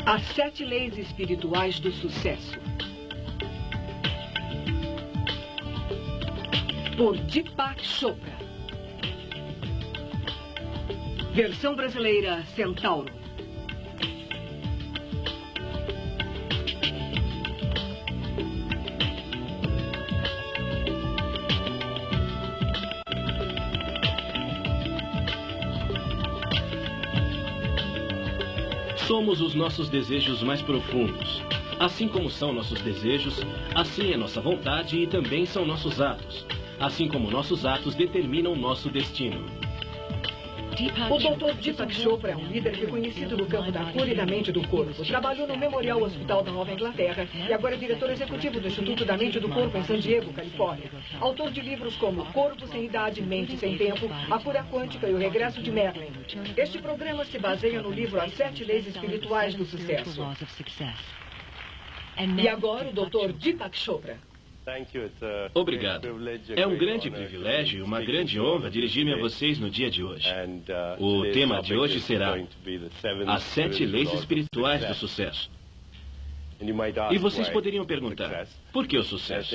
As 7 leis espirituais do sucesso. Por Deepak Chopra. Versão brasileira Centauro. Somos os nossos desejos mais profundos. Assim como são nossos desejos, assim é nossa vontade e também são nossos atos. Assim como nossos atos determinam nosso destino. O Dr. Deepak Chopra é um líder reconhecido no campo da cura e da mente do corpo. Trabalhou no Memorial Hospital da Nova Inglaterra e agora é diretor executivo do Instituto da Mente e do Corpo em San Diego, Califórnia. Autor de livros como Corpo Sem Idade, Mente Sem Tempo, A Cura Quântica e o Regresso de Merlin. Este programa se baseia no livro As 7 Leis Espirituais do Sucesso. E agora o Dr. Deepak Chopra. Obrigado. É um grande privilégio e uma grande honra dirigir-me a vocês no dia de hoje. O tema de hoje será As 7 Leis Espirituais do Sucesso. E vocês poderiam perguntar, por que o sucesso?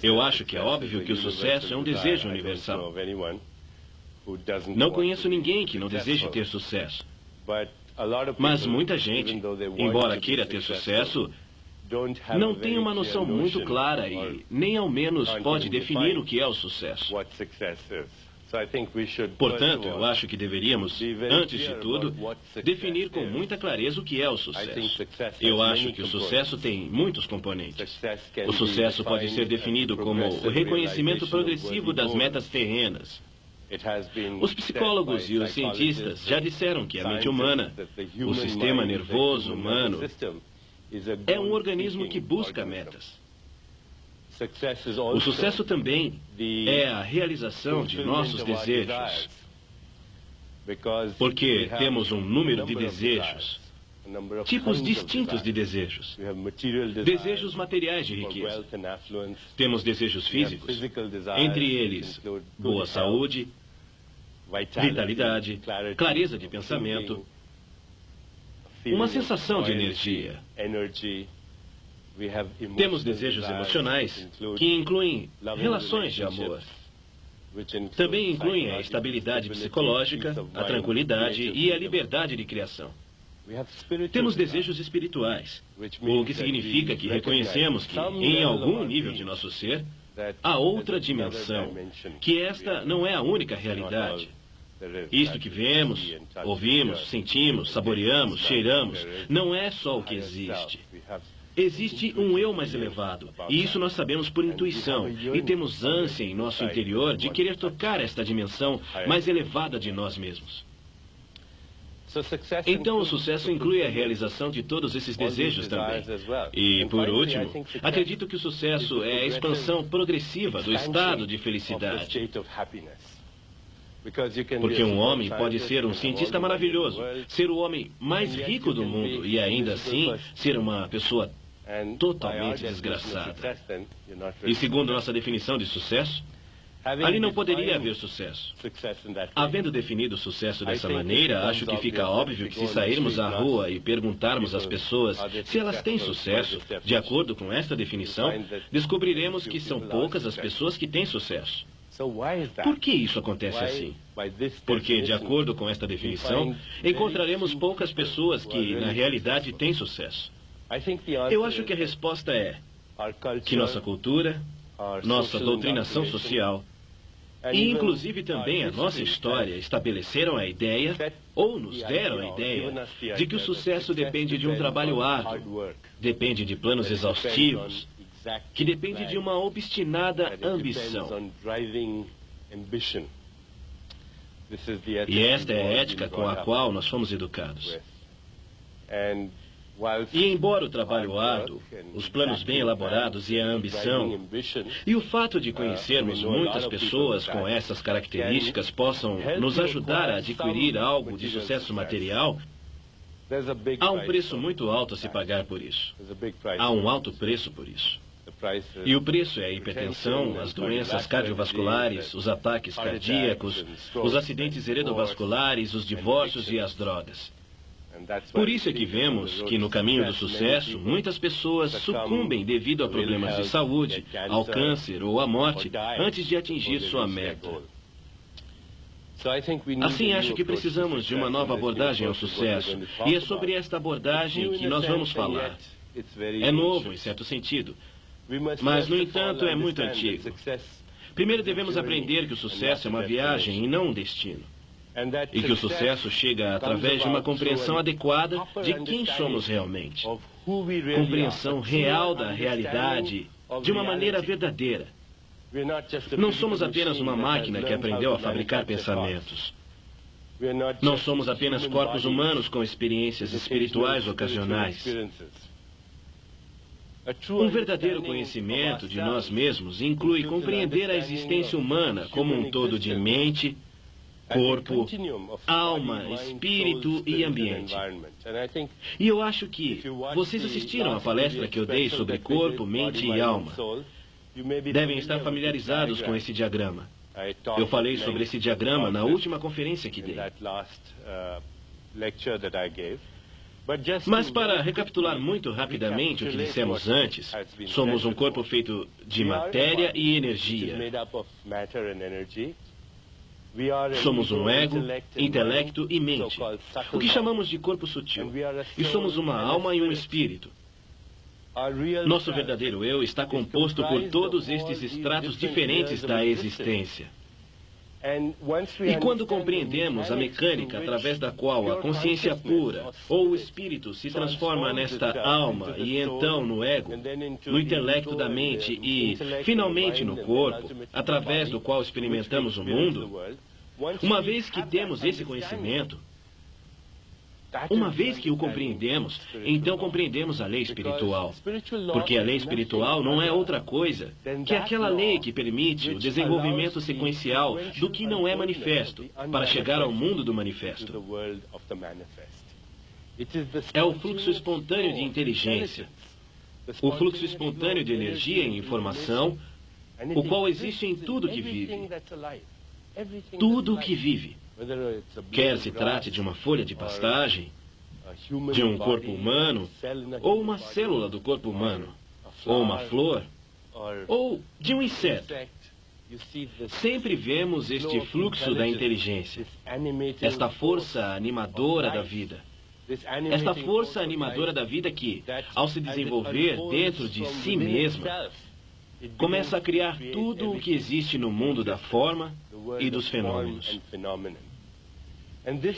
Eu acho que é óbvio que o sucesso é um desejo universal. Não conheço ninguém que não deseje ter sucesso. Mas muita gente, embora queira ter sucesso, não tem uma noção muito clara e nem ao menos pode definir o que é o sucesso. Portanto, eu acho que deveríamos, antes de tudo, definir com muita clareza o que é o sucesso. Eu acho que o sucesso tem muitos componentes. O sucesso pode ser definido como o reconhecimento progressivo das metas terrenas. Os psicólogos e os cientistas já disseram que a mente humana, o sistema nervoso humano, é um organismo que busca metas. O sucesso também é a realização de nossos desejos. Porque temos um número de desejos, tipos distintos de desejos. Desejos materiais de riqueza. Temos desejos físicos, entre eles boa saúde, vitalidade, clareza de pensamento, uma sensação de energia. Temos desejos emocionais que incluem relações de amor. Também incluem a estabilidade psicológica, a tranquilidade e a liberdade de criação. Temos desejos espirituais, o que significa que reconhecemos que, em algum nível de nosso ser, há outra dimensão, que esta não é a única realidade. Isto que vemos, ouvimos, sentimos, saboreamos, cheiramos, não é só o que existe. Existe um eu mais elevado, e isso nós sabemos por intuição, e temos ânsia em nosso interior de querer tocar esta dimensão mais elevada de nós mesmos. Então, o sucesso inclui a realização de todos esses desejos também. E, por último, acredito que o sucesso é a expansão progressiva do estado de felicidade. Porque um homem pode ser um cientista maravilhoso, ser o homem mais rico do mundo e ainda assim ser uma pessoa totalmente desgraçada. E segundo nossa definição de sucesso, ali não poderia haver sucesso. Havendo definido o sucesso dessa maneira, acho que fica óbvio que se sairmos à rua e perguntarmos às pessoas se elas têm sucesso, de acordo com esta definição, descobriremos que são poucas as pessoas que têm sucesso. Por que isso acontece assim? Porque, de acordo com esta definição, encontraremos poucas pessoas que, na realidade, têm sucesso. Eu acho que a resposta é que nossa cultura, nossa doutrinação social e, inclusive, também a nossa história estabeleceram a ideia, ou nos deram a ideia, de que o sucesso depende de um trabalho árduo, depende de planos exaustivos, que depende de uma obstinada ambição. E esta é a ética com a qual nós fomos educados. E embora o trabalho árduo, os planos bem elaborados e a ambição, e o fato de conhecermos muitas pessoas com essas características possam nos ajudar a adquirir algo de sucesso material, há um preço muito alto a se pagar por isso. Há um alto preço por isso. E o preço é a hipertensão, as doenças cardiovasculares, os ataques cardíacos, os acidentes cerebrovasculares, os divórcios e as drogas. Por isso é que vemos que no caminho do sucesso, muitas pessoas sucumbem devido a problemas de saúde, ao câncer ou à morte, antes de atingir sua meta. Assim, acho que precisamos de uma nova abordagem ao sucesso, e é sobre esta abordagem que nós vamos falar. É novo, em certo sentido, mas, no entanto, é muito antigo. Primeiro devemos aprender que o sucesso é uma viagem e não um destino. E que o sucesso chega através de uma compreensão adequada de quem somos realmente. Compreensão real da realidade, de uma maneira verdadeira. Não somos apenas uma máquina que aprendeu a fabricar pensamentos. Não somos apenas corpos humanos com experiências espirituais ocasionais. Um verdadeiro conhecimento de nós mesmos inclui compreender a existência humana como um todo de mente, corpo, alma, espírito e ambiente. E eu acho que vocês assistiram à palestra que eu dei sobre corpo, mente e alma. Devem estar familiarizados com esse diagrama. Eu falei sobre esse diagrama na última conferência que dei. Mas para recapitular muito rapidamente o que dissemos antes, somos um corpo feito de matéria e energia. Somos um ego, intelecto e mente, o que chamamos de corpo sutil. E somos uma alma e um espírito. Nosso verdadeiro eu está composto por todos estes estratos diferentes da existência. E quando compreendemos a mecânica através da qual a consciência pura ou o espírito se transforma nesta alma e então no ego, no intelecto da mente e, finalmente, no corpo, através do qual experimentamos o mundo, uma vez que temos esse conhecimento, uma vez que o compreendemos, então compreendemos a lei espiritual. Porque a lei espiritual não é outra coisa que aquela lei que permite o desenvolvimento sequencial do que não é manifesto, para chegar ao mundo do manifesto. É o fluxo espontâneo de inteligência, o fluxo espontâneo de energia e informação, o qual existe em tudo que vive. Tudo o que vive. Quer se trate de uma folha de pastagem, de um corpo humano, ou uma célula do corpo humano, ou uma flor, ou de um inseto. Sempre vemos este fluxo da inteligência, esta força animadora da vida. Esta força animadora da vida que, ao se desenvolver dentro de si mesma, começa a criar tudo o que existe no mundo da forma e dos fenômenos.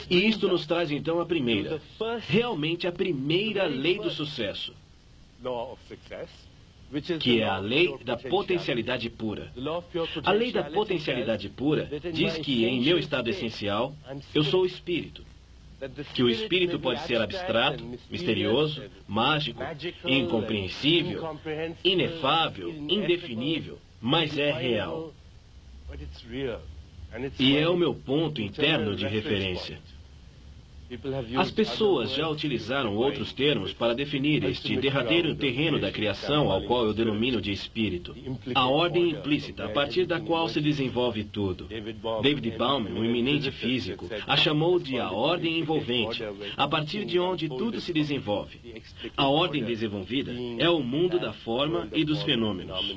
E isto nos traz então a primeira, realmente a primeira lei do sucesso, que é a lei da potencialidade pura. A lei da potencialidade pura diz que, em meu estado essencial, eu sou o espírito. Que o espírito pode ser abstrato, misterioso, mágico, incompreensível, inefável, indefinível, mas é real. E é o meu ponto interno de referência. As pessoas já utilizaram outros termos para definir este derradeiro terreno da criação ao qual eu denomino de espírito. A ordem implícita, a partir da qual se desenvolve tudo. David Bauman, um eminente físico, a chamou de a ordem envolvente, a partir de onde tudo se desenvolve. A ordem desenvolvida é o mundo da forma e dos fenômenos.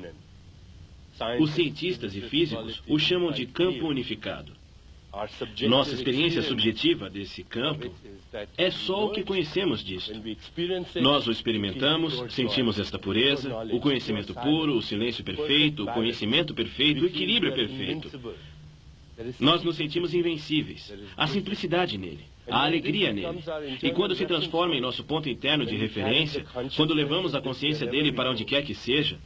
Os cientistas e físicos o chamam de campo unificado. Nossa experiência subjetiva desse campo é só o que conhecemos disto. Nós o experimentamos, sentimos esta pureza, o conhecimento puro, o silêncio perfeito, o conhecimento perfeito, o equilíbrio perfeito. Nós nos sentimos invencíveis. Há simplicidade nele, há alegria nele. E quando se transforma em nosso ponto interno de referência, quando levamos a consciência dele para onde quer que seja,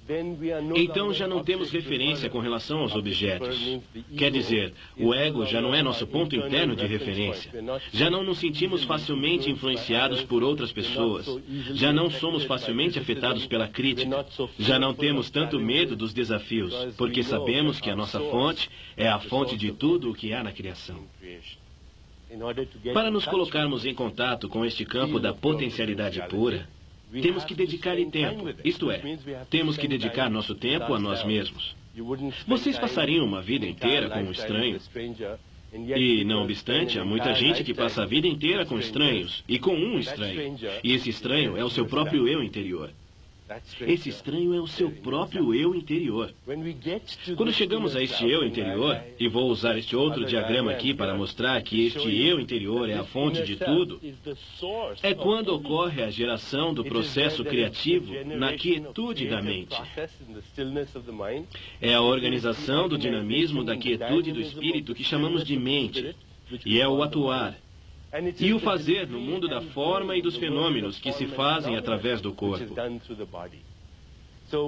então já não temos referência com relação aos objetos. Quer dizer, o ego já não é nosso ponto interno de referência. Já não nos sentimos facilmente influenciados por outras pessoas. Já não somos facilmente afetados pela crítica. Já não temos tanto medo dos desafios, porque sabemos que a nossa fonte é a fonte de tudo o que há na criação. Para nos colocarmos em contato com este campo da potencialidade pura, temos que dedicar-lhe tempo, isto é, temos que dedicar nosso tempo a nós mesmos. Vocês passariam uma vida inteira com um estranho E, não obstante, há muita gente que passa a vida inteira com estranhos, e com um estranho. E esse estranho é o seu próprio eu interior. Esse estranho é o seu próprio eu interior. Quando chegamos a este eu interior, e vou usar este outro diagrama aqui para mostrar que este eu interior é a fonte de tudo, é quando ocorre a geração do processo criativo na quietude da mente. É a organização do dinamismo da quietude do espírito que chamamos de mente, e é o atuar. E o fazer no mundo da forma e dos fenômenos que se fazem através do corpo.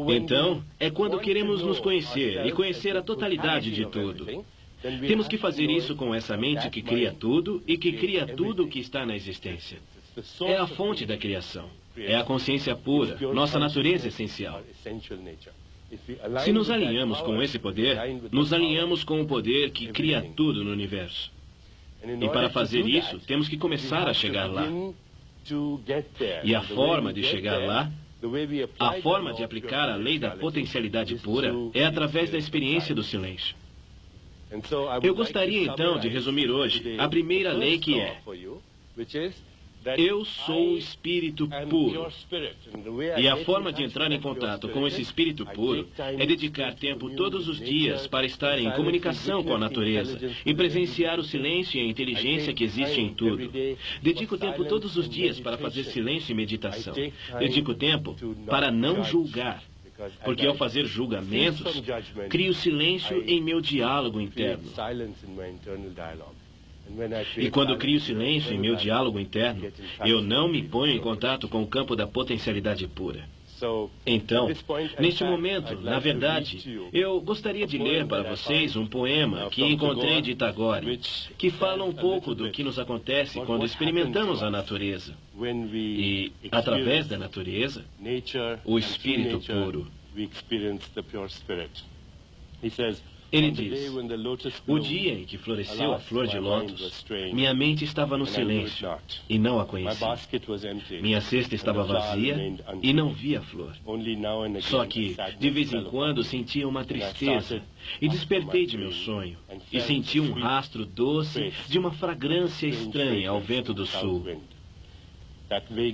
Então, é quando queremos nos conhecer e conhecer a totalidade de tudo. Temos que fazer isso com essa mente que cria tudo e que cria tudo o que está na existência. É a fonte da criação. É a consciência pura, nossa natureza essencial. Se nos alinhamos com esse poder, nos alinhamos com o poder que cria tudo no universo. E para fazer isso, temos que começar a chegar lá. E a forma de chegar lá, a forma de aplicar a lei da potencialidade pura, é através da experiência do silêncio. Eu gostaria então de resumir hoje a primeira lei que é: eu sou o espírito puro. E a forma de entrar em contato com esse espírito puro é dedicar tempo todos os dias para estar em comunicação com a natureza e presenciar o silêncio e a inteligência que existe em tudo. Dedico tempo todos os dias para fazer silêncio e meditação. Dedico tempo para não julgar, porque ao fazer julgamentos, crio silêncio em meu diálogo interno. E quando crio silêncio em meu diálogo interno, eu não me ponho em contato com o campo da potencialidade pura. Então, neste momento, na verdade, eu gostaria de ler para vocês um poema que encontrei de Tagore, que fala um pouco do que nos acontece quando experimentamos a natureza. E, através da natureza, o espírito puro. Ele diz: o dia em que floresceu a flor de lótus, minha mente estava no silêncio e não a conhecia. Minha cesta estava vazia e não via a flor. Só que, de vez em quando, sentia uma tristeza e despertei de meu sonho e senti um rastro doce de uma fragrância estranha ao vento do sul.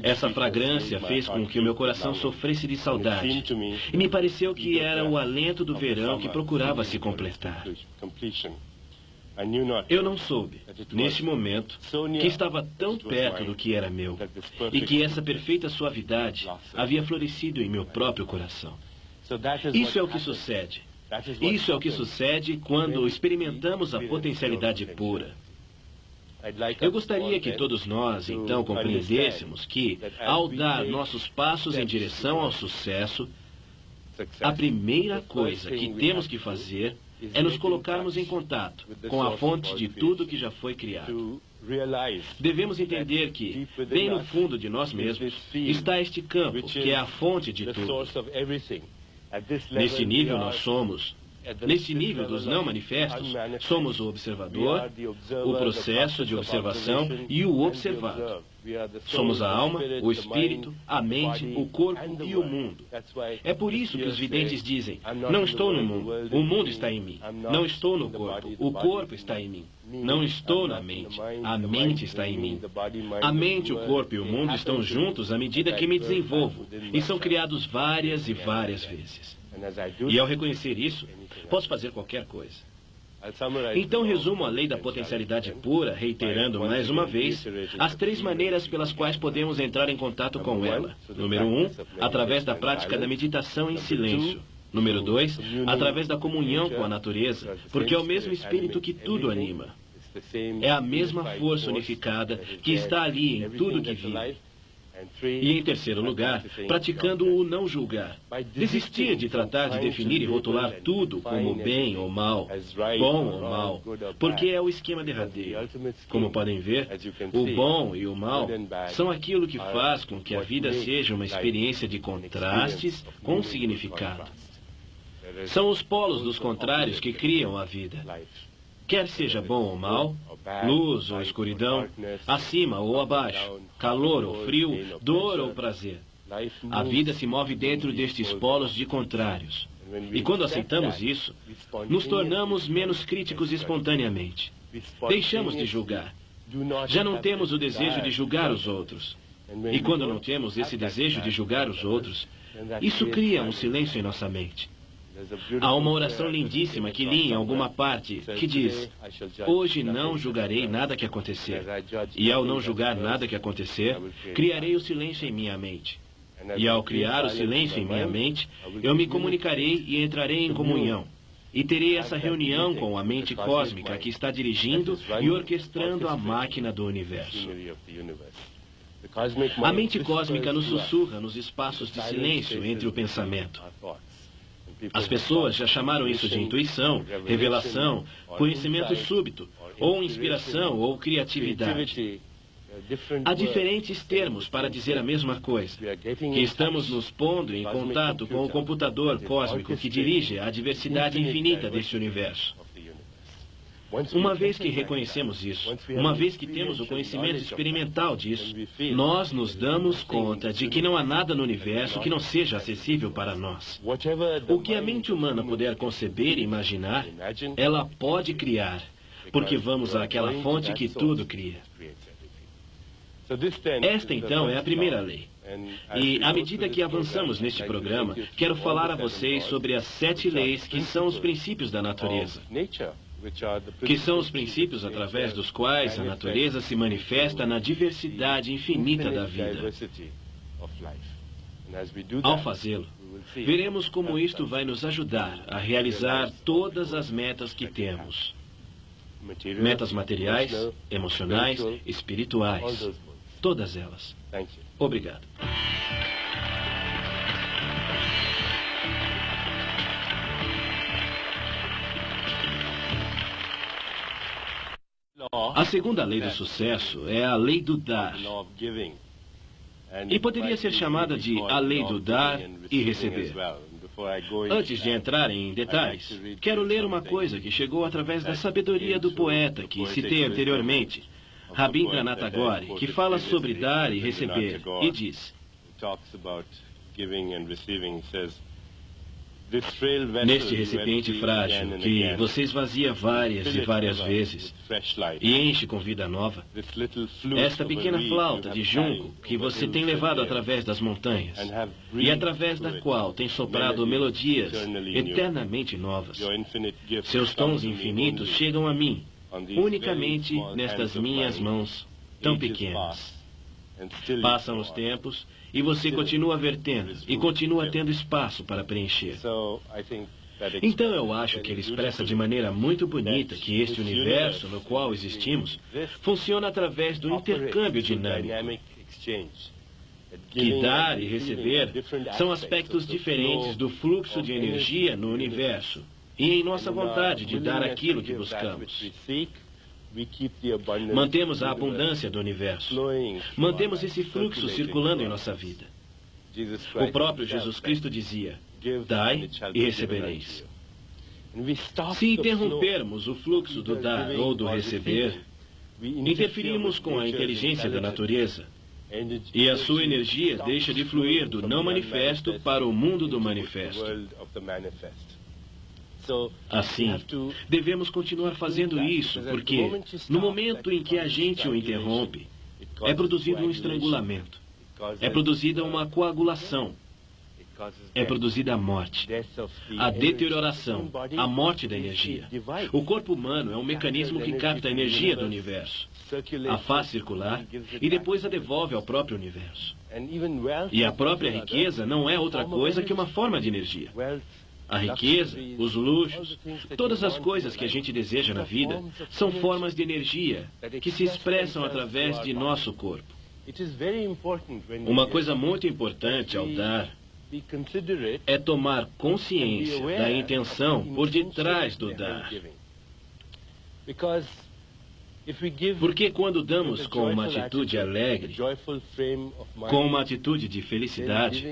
Essa fragrância fez com que o meu coração sofresse de saudade, e me pareceu que era o alento do verão que procurava se completar. Eu não soube, neste momento, que estava tão perto do que era meu, e que essa perfeita suavidade havia florescido em meu próprio coração. Isso é o que sucede. Isso é o que sucede quando experimentamos a potencialidade pura. Eu gostaria que todos nós, então, compreendêssemos que, ao dar nossos passos em direção ao sucesso, a primeira coisa que temos que fazer é nos colocarmos em contato com a fonte de tudo que já foi criado. Devemos entender que, bem no fundo de nós mesmos, está este campo, que é a fonte de tudo. Neste nível nós somos... Neste nível dos não manifestos, somos o observador, o processo de observação e o observado. Somos a alma, o espírito, a mente, o corpo e o mundo. É por isso que os videntes dizem: não estou no mundo, o mundo está em mim. Não estou no corpo, o corpo está em mim. Não estou na mente, a mente está em mim. A mente, o corpo e o mundo estão juntos à medida que me desenvolvo e são criados várias e várias vezes. E ao reconhecer isso, posso fazer qualquer coisa. Então resumo a lei da potencialidade pura, reiterando mais uma vez as 3 maneiras pelas quais podemos entrar em contato com ela. Número 1, através da prática da meditação em silêncio. Número 2, através da comunhão com a natureza, porque é o mesmo espírito que tudo anima. É a mesma força unificada que está ali em tudo que vive. E, em terceiro lugar, praticando o não julgar. Desistir de tratar de definir e rotular tudo como bem ou mal, bom ou mal, porque é o esquema derradeiro. Como podem ver, o bom e o mal são aquilo que faz com que a vida seja uma experiência de contrastes com significado. São os polos dos contrários que criam a vida. Quer seja bom ou mal, luz ou escuridão, acima ou abaixo, calor ou frio, dor ou prazer. A vida se move dentro destes polos de contrários. E quando aceitamos isso, nos tornamos menos críticos espontaneamente. Deixamos de julgar. Já não temos o desejo de julgar os outros. E quando não temos esse desejo de julgar os outros, isso cria um silêncio em nossa mente. Há uma oração lindíssima que li em alguma parte que diz: hoje não julgarei nada que acontecer. E ao não julgar nada que acontecer, criarei o silêncio em minha mente. E ao criar o silêncio em minha mente, eu me comunicarei e entrarei em comunhão. E terei essa reunião com a mente cósmica que está dirigindo e orquestrando a máquina do universo. A mente cósmica nos sussurra nos espaços de silêncio entre o pensamento. As pessoas já chamaram isso de intuição, revelação, conhecimento súbito, ou inspiração, ou criatividade. Há diferentes termos para dizer a mesma coisa, que estamos nos pondo em contato com o computador cósmico que dirige a diversidade infinita deste universo. Uma vez que reconhecemos isso, uma vez que temos o conhecimento experimental disso, nós nos damos conta de que não há nada no universo que não seja acessível para nós. O que a mente humana puder conceber e imaginar, ela pode criar, porque vamos àquela fonte que tudo cria. Esta, então, é a primeira lei. E, à medida que avançamos neste programa, quero falar a vocês sobre as 7 leis que são os princípios da natureza. Que são os princípios através dos quais a natureza se manifesta na diversidade infinita da vida. Ao fazê-lo, veremos como isto vai nos ajudar a realizar todas as metas que temos. Metas materiais, emocionais, espirituais. Todas elas. Obrigado. A segunda lei do sucesso é a lei do dar. E poderia ser chamada de a lei do dar e receber. Antes de entrar em detalhes, quero ler uma coisa que chegou através da sabedoria do poeta que citei anteriormente, Rabindranath Tagore, que fala sobre dar e receber, e diz: neste recipiente frágil, que você esvazia várias e várias vezes e enche com vida nova, esta pequena flauta de junco que você tem levado através das montanhas e através da qual tem soprado melodias eternamente novas, seus tons infinitos chegam a mim, unicamente nestas minhas mãos tão pequenas. Passam os tempos e você continua vertendo e continua tendo espaço para preencher. Então eu acho que ele expressa de maneira muito bonita que este universo no qual existimos funciona através do intercâmbio dinâmico. Que dar e receber são aspectos diferentes do fluxo de energia no universo e em nossa vontade de dar aquilo que buscamos. Mantemos a abundância do universo. Mantemos esse fluxo circulando em nossa vida. O próprio Jesus Cristo dizia: dai e recebereis. Se interrompermos o fluxo do dar ou do receber, interferimos com a inteligência da natureza. E a sua energia deixa de fluir do não manifesto para o mundo do manifesto. Assim, devemos continuar fazendo isso, porque no momento em que a gente o interrompe, é produzido um estrangulamento, é produzida uma coagulação, é produzida a morte, a deterioração, a morte da energia. O corpo humano é um mecanismo que capta a energia do universo, a faz circular e depois a devolve ao próprio universo. E a própria riqueza não é outra coisa que uma forma de energia. A riqueza, os luxos, todas as coisas que a gente deseja na vida são formas de energia que se expressam através de nosso corpo. Uma coisa muito importante ao dar é tomar consciência da intenção por detrás do dar. Porque quando damos com uma atitude alegre, com uma atitude de felicidade,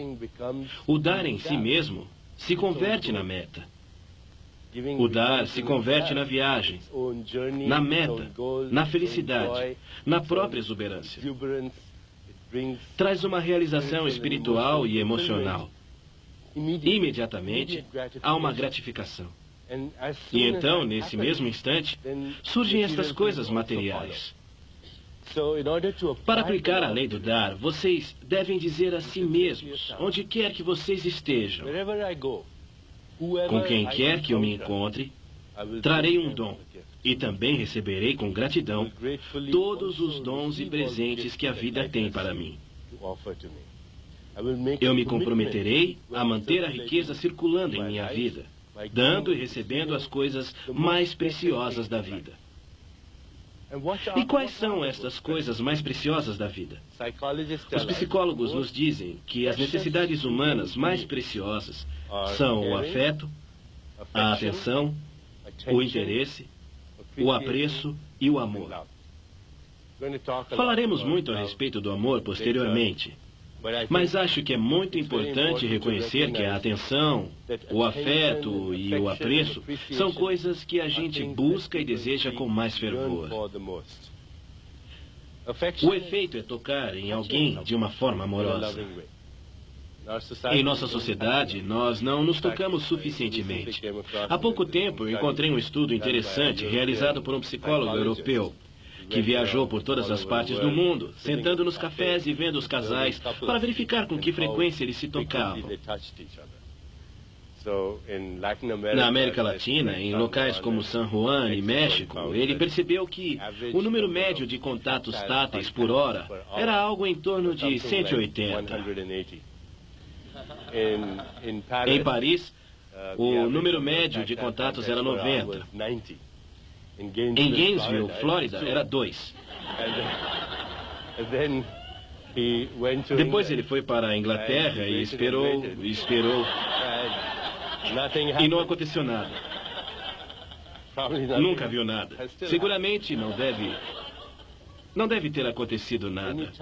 o dar em si mesmo se converte na meta. O dar se converte na viagem, na meta, na felicidade, na própria exuberância. Traz uma realização espiritual e emocional. Imediatamente, há uma gratificação. E então, nesse mesmo instante, surgem estas coisas materiais. Para aplicar a lei do dar, vocês devem dizer a si mesmos, onde quer que vocês estejam, com quem quer que eu me encontre, trarei um dom, e também receberei com gratidão todos os dons e presentes que a vida tem para mim. Eu me comprometerei a manter a riqueza circulando em minha vida, dando e recebendo as coisas mais preciosas da vida. E quais são estas coisas mais preciosas da vida? Os psicólogos nos dizem que as necessidades humanas mais preciosas são o afeto, a atenção, o interesse, o apreço e o amor. Falaremos muito a respeito do amor posteriormente, mas acho que é muito importante reconhecer que a atenção, o afeto e o apreço são coisas que a gente busca e deseja com mais fervor. O efeito é tocar em alguém de uma forma amorosa. Em nossa sociedade, nós não nos tocamos suficientemente. Há pouco tempo, encontrei um estudo interessante realizado por um psicólogo europeu, que viajou por todas as partes do mundo, sentando nos cafés e vendo os casais para verificar com que frequência eles se tocavam. Na América Latina, em locais como San Juan e México, ele percebeu que o número médio de contatos táteis por hora era algo em torno de 180. Em Paris, o número médio de contatos era 90. Em Gainesville, Flórida, era 2. Depois ele foi para a Inglaterra e esperou. E não aconteceu nada. Nunca viu nada. Seguramente não deve ter acontecido nada.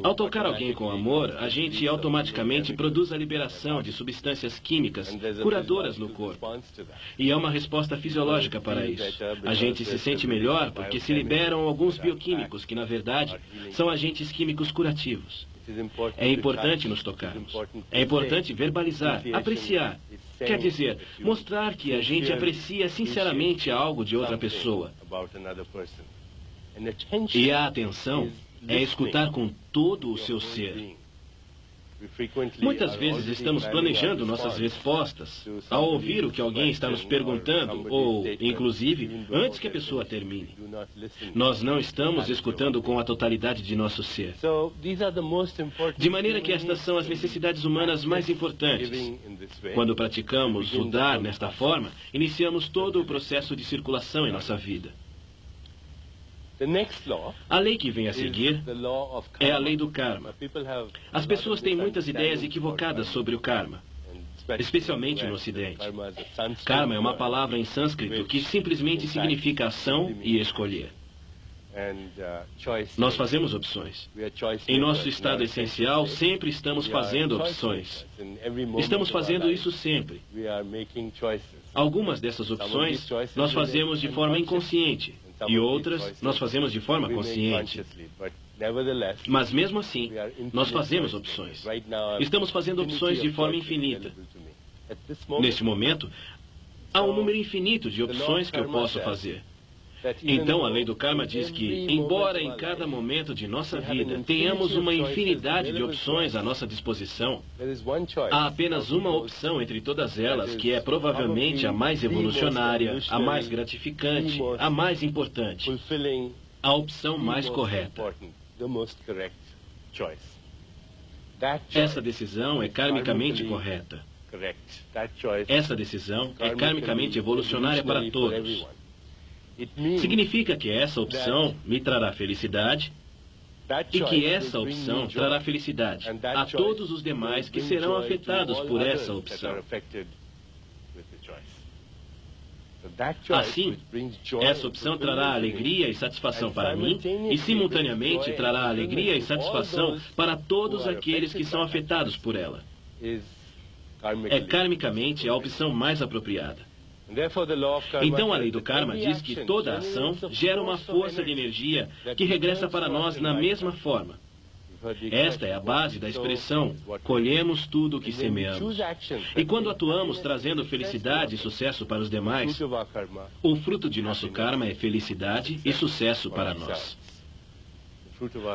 Ao tocar alguém com amor, a gente automaticamente produz a liberação de substâncias químicas curadoras no corpo. E há uma resposta fisiológica para isso. A gente se sente melhor porque se liberam alguns bioquímicos que, na verdade, são agentes químicos curativos. É importante nos tocarmos. É importante verbalizar, apreciar. Quer dizer, mostrar que a gente aprecia sinceramente algo de outra pessoa. E a atenção é escutar com todo o seu ser. Muitas vezes estamos planejando nossas respostas ao ouvir o que alguém está nos perguntando, ou, inclusive, antes que a pessoa termine. Nós não estamos escutando com a totalidade de nosso ser. De maneira que estas são as necessidades humanas mais importantes. Quando praticamos o dar nesta forma, iniciamos todo o processo de circulação em nossa vida. A lei que vem a seguir é a lei do karma. As pessoas têm muitas ideias equivocadas sobre o karma, especialmente no Ocidente. Karma é uma palavra em sânscrito que simplesmente significa ação e escolher. Nós fazemos opções. Em nosso estado essencial, sempre estamos fazendo opções. Estamos fazendo isso sempre. Algumas dessas opções nós fazemos de forma inconsciente. E outras nós fazemos de forma consciente. Mas mesmo assim, nós fazemos opções. Estamos fazendo opções de forma infinita. Neste momento, há um número infinito de opções que eu posso fazer. Então, a lei do karma diz que, embora em cada momento de nossa vida tenhamos uma infinidade de opções à nossa disposição, há apenas uma opção entre todas elas que é provavelmente a mais evolucionária, a mais gratificante, a mais importante, a opção mais correta. Essa decisão é karmicamente correta. Essa decisão é karmicamente evolucionária para todos. Significa que essa opção me trará felicidade e que essa opção trará felicidade a todos os demais que serão afetados por essa opção. Assim, essa opção trará alegria e satisfação para mim e, simultaneamente, trará alegria e satisfação para todos aqueles que são afetados por ela. É karmicamente a opção mais apropriada. Então, a lei do karma diz que toda ação gera uma força de energia que regressa para nós na mesma forma. Esta é a base da expressão, colhemos tudo o que semeamos. E quando atuamos trazendo felicidade e sucesso para os demais, o fruto de nosso karma é felicidade e sucesso para nós.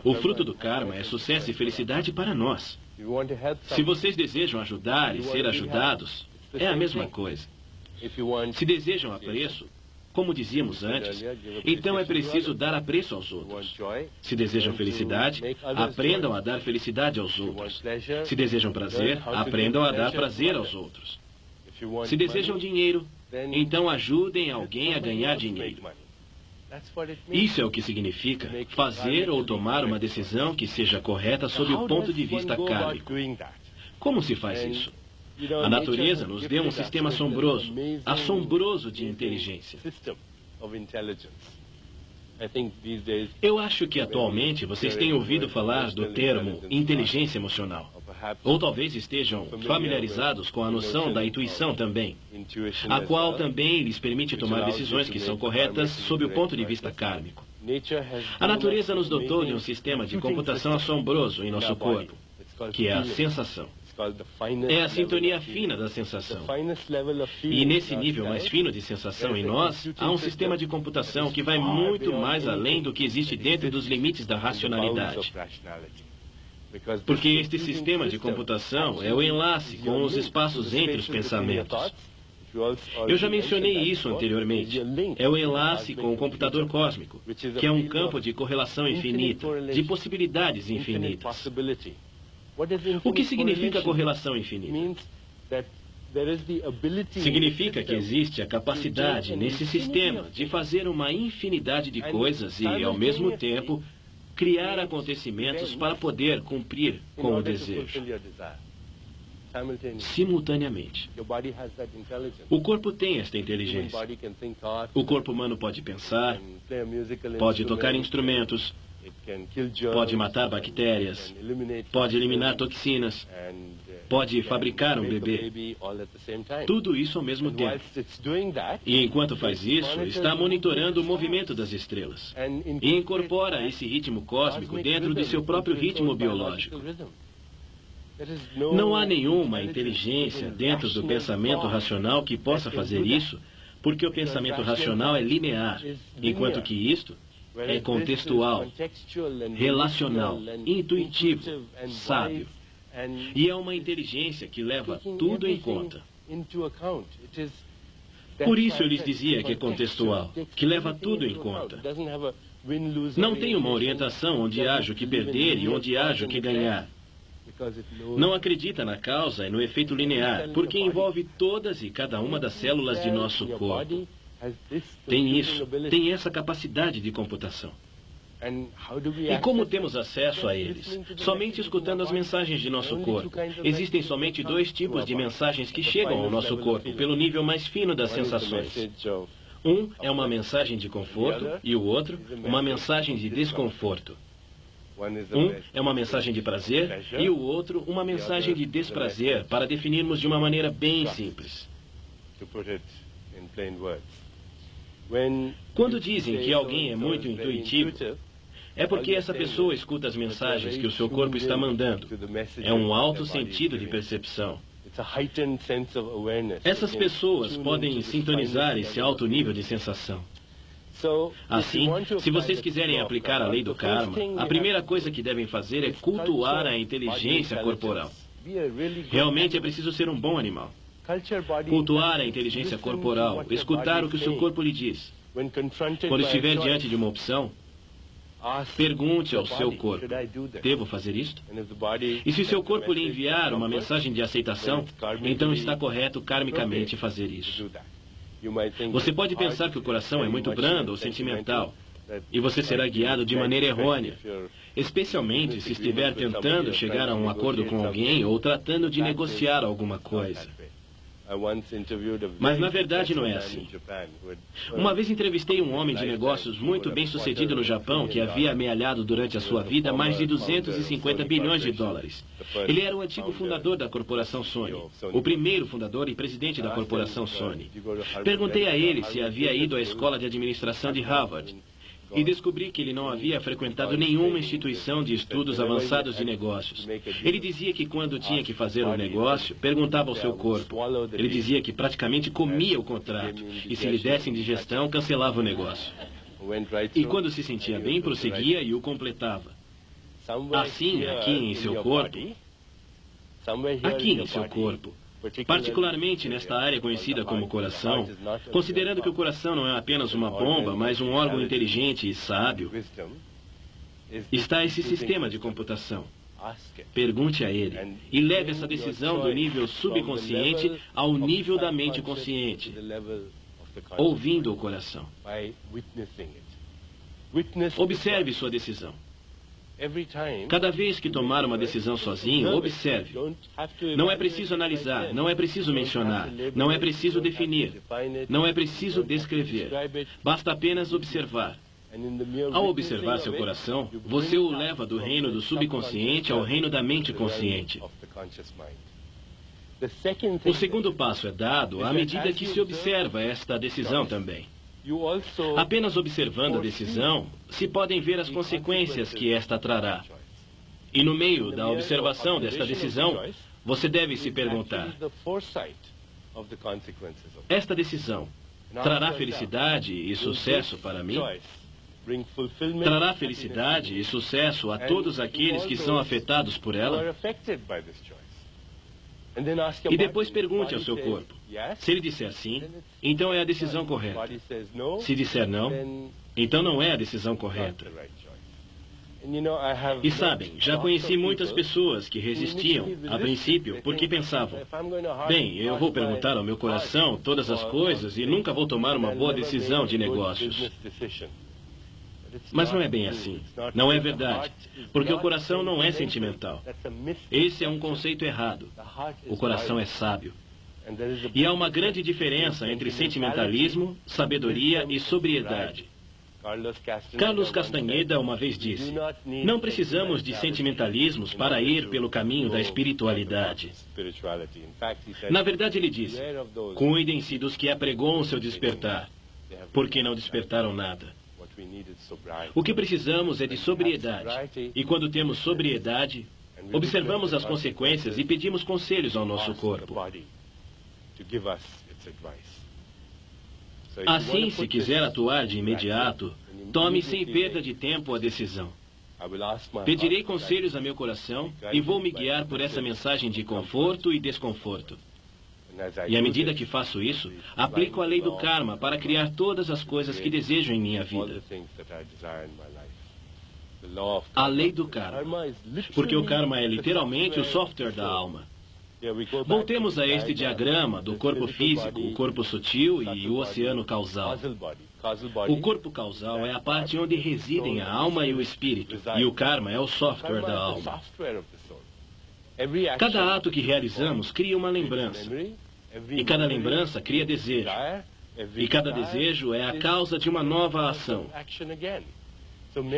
O fruto do karma é sucesso e felicidade para nós. Se vocês desejam ajudar e ser ajudados, é a mesma coisa. Se desejam apreço, como dizíamos antes, então é preciso dar apreço aos outros. Se desejam felicidade, aprendam a dar felicidade aos outros. Se desejam prazer, aprendam a dar prazer aos outros. Se desejam dinheiro, então ajudem alguém a ganhar dinheiro. Isso é o que significa fazer ou tomar uma decisão que seja correta sob o ponto de vista kármico. Como se faz isso? A natureza nos deu um sistema assombroso de inteligência. Eu acho que atualmente vocês têm ouvido falar do termo inteligência emocional. Ou talvez estejam familiarizados com a noção da intuição também, a qual também lhes permite tomar decisões que são corretas sob o ponto de vista kármico. A natureza nos dotou de um sistema de computação assombroso em nosso corpo, que é a sensação. É a sintonia fina da sensação. E nesse nível mais fino de sensação em nós, há um sistema de computação que vai muito mais além do que existe dentro dos limites da racionalidade. Porque este sistema de computação é o enlace com os espaços entre os pensamentos. Eu já mencionei isso anteriormente. É o enlace com o computador cósmico, que é um campo de correlação infinita, de possibilidades infinitas. O que significa correlação infinita? Significa que existe a capacidade nesse sistema de fazer uma infinidade de coisas e, ao mesmo tempo, criar acontecimentos para poder cumprir com o desejo. Simultaneamente. O corpo tem esta inteligência. O corpo humano pode pensar, pode tocar instrumentos, pode matar bactérias, pode eliminar toxinas, pode fabricar um bebê. Tudo isso ao mesmo tempo. E enquanto faz isso, está monitorando o movimento das estrelas. E incorpora esse ritmo cósmico dentro de seu próprio ritmo biológico. Não há nenhuma inteligência dentro do pensamento racional que possa fazer isso, porque o pensamento racional é linear, enquanto que isto é contextual, relacional, intuitivo, sábio. E é uma inteligência que leva tudo em conta. Por isso eu lhes dizia que é contextual, que leva tudo em conta. Não tem uma orientação onde haja o que perder e onde haja o que ganhar. Não acredita na causa e no efeito linear, porque envolve todas e cada uma das células de nosso corpo. Tem isso, tem essa capacidade de computação. E como temos acesso a eles? Somente escutando as mensagens de nosso corpo. Existem somente dois tipos de mensagens que chegam ao nosso corpo, pelo nível mais fino das sensações. Um é uma mensagem de conforto e o outro, uma mensagem de desconforto. Um é uma mensagem de prazer e o outro, uma mensagem de desprazer, para definirmos de uma maneira bem simples. Quando dizem que alguém é muito intuitivo, é porque essa pessoa escuta as mensagens que o seu corpo está mandando. É um alto sentido de percepção. Essas pessoas podem sintonizar esse alto nível de sensação. Assim, se vocês quiserem aplicar a lei do karma, a primeira coisa que devem fazer é cultuar a inteligência corporal. Realmente é preciso ser um bom animal. Cultuar a inteligência corporal, escutar o que o seu corpo lhe diz. Quando estiver diante de uma opção, pergunte ao seu corpo, devo fazer isto? E se seu corpo lhe enviar uma mensagem de aceitação, então está correto karmicamente fazer isso. Você pode pensar que o coração é muito brando ou sentimental, e você será guiado de maneira errônea, especialmente se estiver tentando chegar a um acordo com alguém ou tratando de negociar alguma coisa. Mas na verdade não é assim. Uma vez entrevistei um homem de negócios muito bem sucedido no Japão que havia amealhado durante a sua vida mais de 250 bilhões de dólares. Ele era o antigo fundador da corporação Sony, o primeiro fundador e presidente da corporação Sony. Perguntei a ele se havia ido à escola de administração de Harvard. e descobri que ele não havia frequentado nenhuma instituição de estudos avançados de negócios. Ele dizia que quando tinha que fazer um negócio, perguntava ao seu corpo. Ele dizia que praticamente comia o contrato, e se lhe desse indigestão, cancelava o negócio. E quando se sentia bem, prosseguia e o completava. Assim, aqui em seu corpo, particularmente nesta área conhecida como coração, considerando que o coração não é apenas uma bomba, mas um órgão inteligente e sábio, está esse sistema de computação. Pergunte a ele e leve essa decisão do nível subconsciente ao nível da mente consciente, ouvindo o coração. Observe sua decisão. Cada vez que tomar uma decisão sozinho, observe. Não é preciso analisar, não é preciso mencionar, não é preciso definir, não é preciso descrever. Basta apenas observar. Ao observar seu coração, você o leva do reino do subconsciente ao reino da mente consciente. O segundo passo é dado à medida que se observa esta decisão também. Apenas observando a decisão, se podem ver as consequências que esta trará. E no meio da observação desta decisão, você deve se perguntar: esta decisão trará felicidade e sucesso para mim? Trará felicidade e sucesso a todos aqueles que são afetados por ela? E depois pergunte ao seu corpo. Se ele disser sim, então é a decisão correta. Se disser não, então não é a decisão correta. E sabem, já conheci muitas pessoas que resistiam, a princípio, porque pensavam: bem, eu vou perguntar ao meu coração todas as coisas e nunca vou tomar uma boa decisão de negócios. Mas não é bem assim. Não é verdade. Porque o coração não é sentimental. Esse é um conceito errado. O coração é sábio. E há uma grande diferença entre sentimentalismo, sabedoria e sobriedade. Carlos Castaneda uma vez disse: não precisamos de sentimentalismos para ir pelo caminho da espiritualidade. Na verdade, ele disse: cuidem-se dos que apregoam seu despertar, porque não despertaram nada. O que precisamos é de sobriedade. E quando temos sobriedade, observamos as consequências e pedimos conselhos ao nosso corpo. Assim, se quiser atuar de imediato, tome sem perda de tempo a decisão. Pedirei conselhos a meu coração e vou me guiar por essa mensagem de conforto e desconforto. E à medida que faço isso, aplico a lei do karma para criar todas as coisas que desejo em minha vida. A lei do karma. Porque o karma é literalmente o software da alma. Voltemos a este diagrama do corpo físico, o corpo sutil e o oceano causal. O corpo causal é a parte onde residem a alma e o espírito, e o karma é o software da alma. Cada ato que realizamos cria uma lembrança, e cada lembrança cria desejo, e cada desejo é a causa de uma nova ação.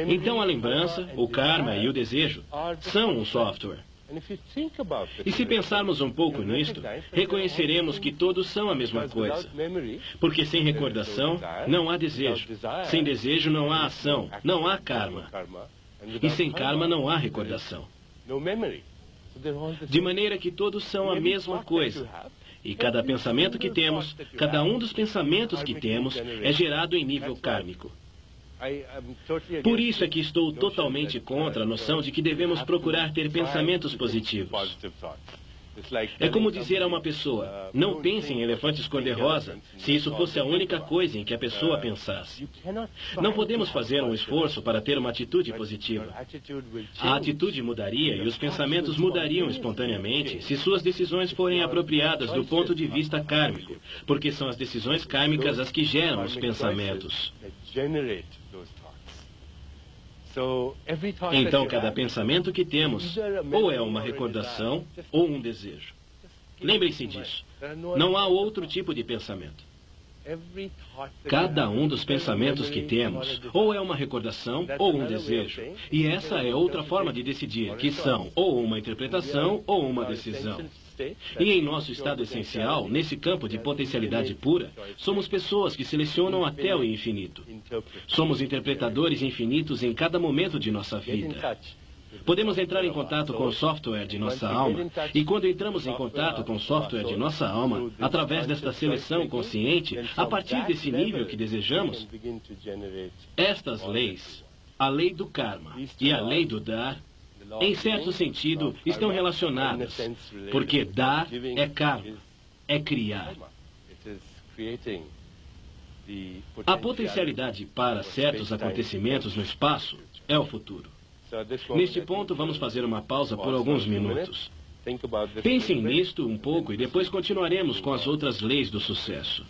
Então a lembrança, o karma e o desejo são um software. E se pensarmos um pouco nisto, reconheceremos que todos são a mesma coisa. Porque sem recordação, não há desejo. Sem desejo, não há ação, não há karma. E sem karma, não há recordação. De maneira que todos são a mesma coisa. E cada pensamento que temos, cada um dos pensamentos que temos, é gerado em nível kármico. Por isso é que estou totalmente contra a noção de que devemos procurar ter pensamentos positivos. É como dizer a uma pessoa: não pense em elefantes cor-de-rosa, se isso fosse a única coisa em que a pessoa pensasse. Não podemos fazer um esforço para ter uma atitude positiva. A atitude mudaria e os pensamentos mudariam espontaneamente se suas decisões forem apropriadas do ponto de vista kármico, porque são as decisões kármicas as que geram os pensamentos. Então, cada pensamento que temos, ou é uma recordação, ou um desejo. Lembrem-se disso. Não há outro tipo de pensamento. Cada um dos pensamentos que temos, ou é uma recordação, ou um desejo. E essa é outra forma de decidir, que são ou uma interpretação, ou uma decisão. E em nosso estado essencial, nesse campo de potencialidade pura, somos pessoas que selecionam até o infinito. Somos interpretadores infinitos em cada momento de nossa vida. Podemos entrar em contato com o software de nossa alma, e quando entramos em contato com o software de nossa alma, através desta seleção consciente, a partir desse nível que desejamos, estas leis, a lei do karma e a lei do dar, em certo sentido, estão relacionadas, porque dar é karma, é criar. A potencialidade para certos acontecimentos no espaço é o futuro. Neste ponto, vamos fazer uma pausa por alguns minutos. Pensem nisto um pouco e depois continuaremos com as outras leis do sucesso.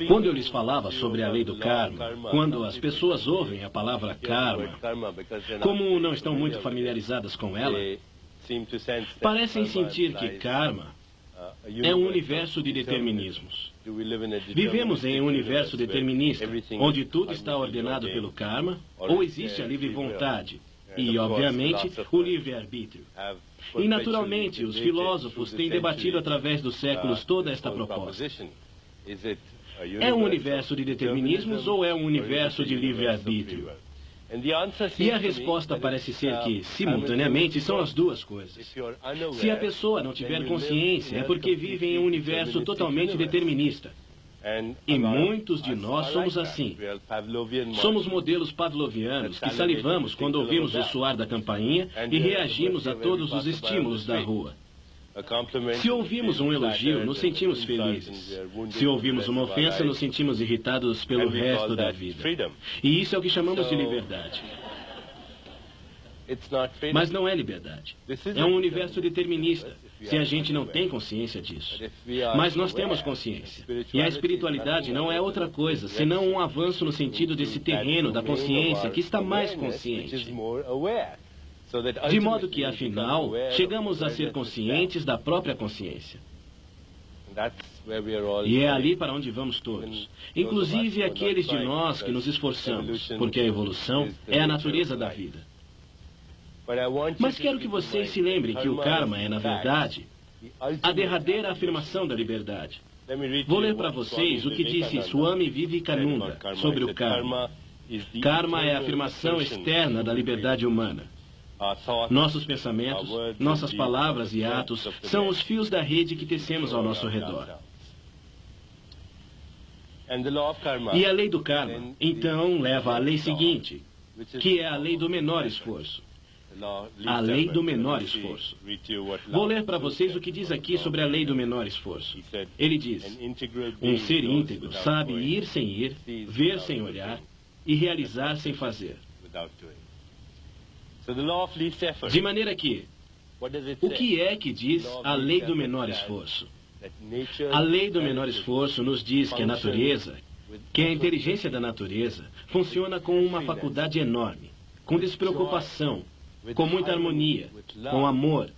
Quando eu lhes falava sobre a lei do karma, quando as pessoas ouvem a palavra karma, como não estão muito familiarizadas com ela, parecem sentir que karma é um universo de determinismos. Vivemos em um universo determinista, onde tudo está ordenado pelo karma, ou existe a livre vontade e, obviamente, o livre-arbítrio. E, naturalmente, os filósofos têm debatido através dos séculos toda esta proposta. É um universo de determinismos ou é um universo de livre-arbítrio? E a resposta parece ser que, simultaneamente, são as duas coisas. Se a pessoa não tiver consciência, é porque vive em um universo totalmente determinista. E muitos de nós somos assim. Somos modelos pavlovianos que salivamos quando ouvimos o soar da campainha e reagimos a todos os estímulos da rua. Se ouvimos um elogio, nos sentimos felizes. Se ouvimos uma ofensa, nos sentimos irritados pelo resto da vida. E isso é o que chamamos de liberdade. Mas não é liberdade. É um universo determinista, se a gente não tem consciência disso. Mas nós temos consciência. E a espiritualidade não é outra coisa, senão um avanço no sentido desse terreno da consciência que está mais consciente. De modo que, afinal, chegamos a ser conscientes da própria consciência. E é ali para onde vamos todos. Inclusive aqueles de nós que nos esforçamos, porque a evolução é a natureza da vida. Mas quero que vocês se lembrem que o karma é, na verdade, a derradeira afirmação da liberdade. Vou ler para vocês o que disse Swami Vivekananda sobre o karma. Karma é a afirmação externa da liberdade humana. Nossos pensamentos, nossas palavras e atos são os fios da rede que tecemos ao nosso redor. E a lei do karma, então, leva à lei seguinte, que é a lei do menor esforço. A lei do menor esforço. Vou ler para vocês o que diz aqui sobre a lei do menor esforço. Ele diz: um ser íntegro sabe ir sem ir, ver sem olhar e realizar sem fazer. De maneira que, o que é que diz a lei do menor esforço? A lei do menor esforço nos diz que a natureza, que a inteligência da natureza, funciona com uma faculdade enorme, com despreocupação, com muita harmonia, com amor.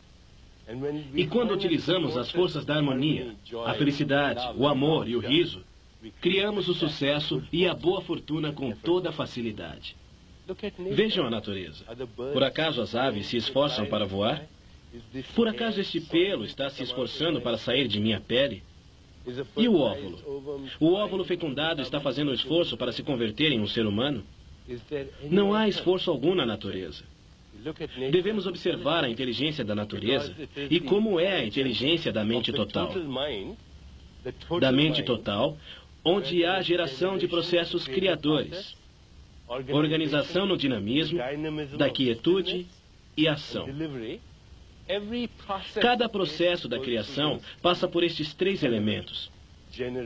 E quando utilizamos as forças da harmonia, a felicidade, o amor e o riso, criamos o sucesso e a boa fortuna com toda facilidade. Vejam a natureza. Por acaso as aves se esforçam para voar? Por acaso este pelo está se esforçando para sair de minha pele? E o óvulo? O óvulo fecundado está fazendo um esforço para se converter em um ser humano? Não há esforço algum na natureza. Devemos observar a inteligência da natureza e como é a inteligência da mente total. Da mente total, onde há geração de processos criadores. Organização no dinamismo, da quietude e ação. Cada processo da criação passa por estes três elementos: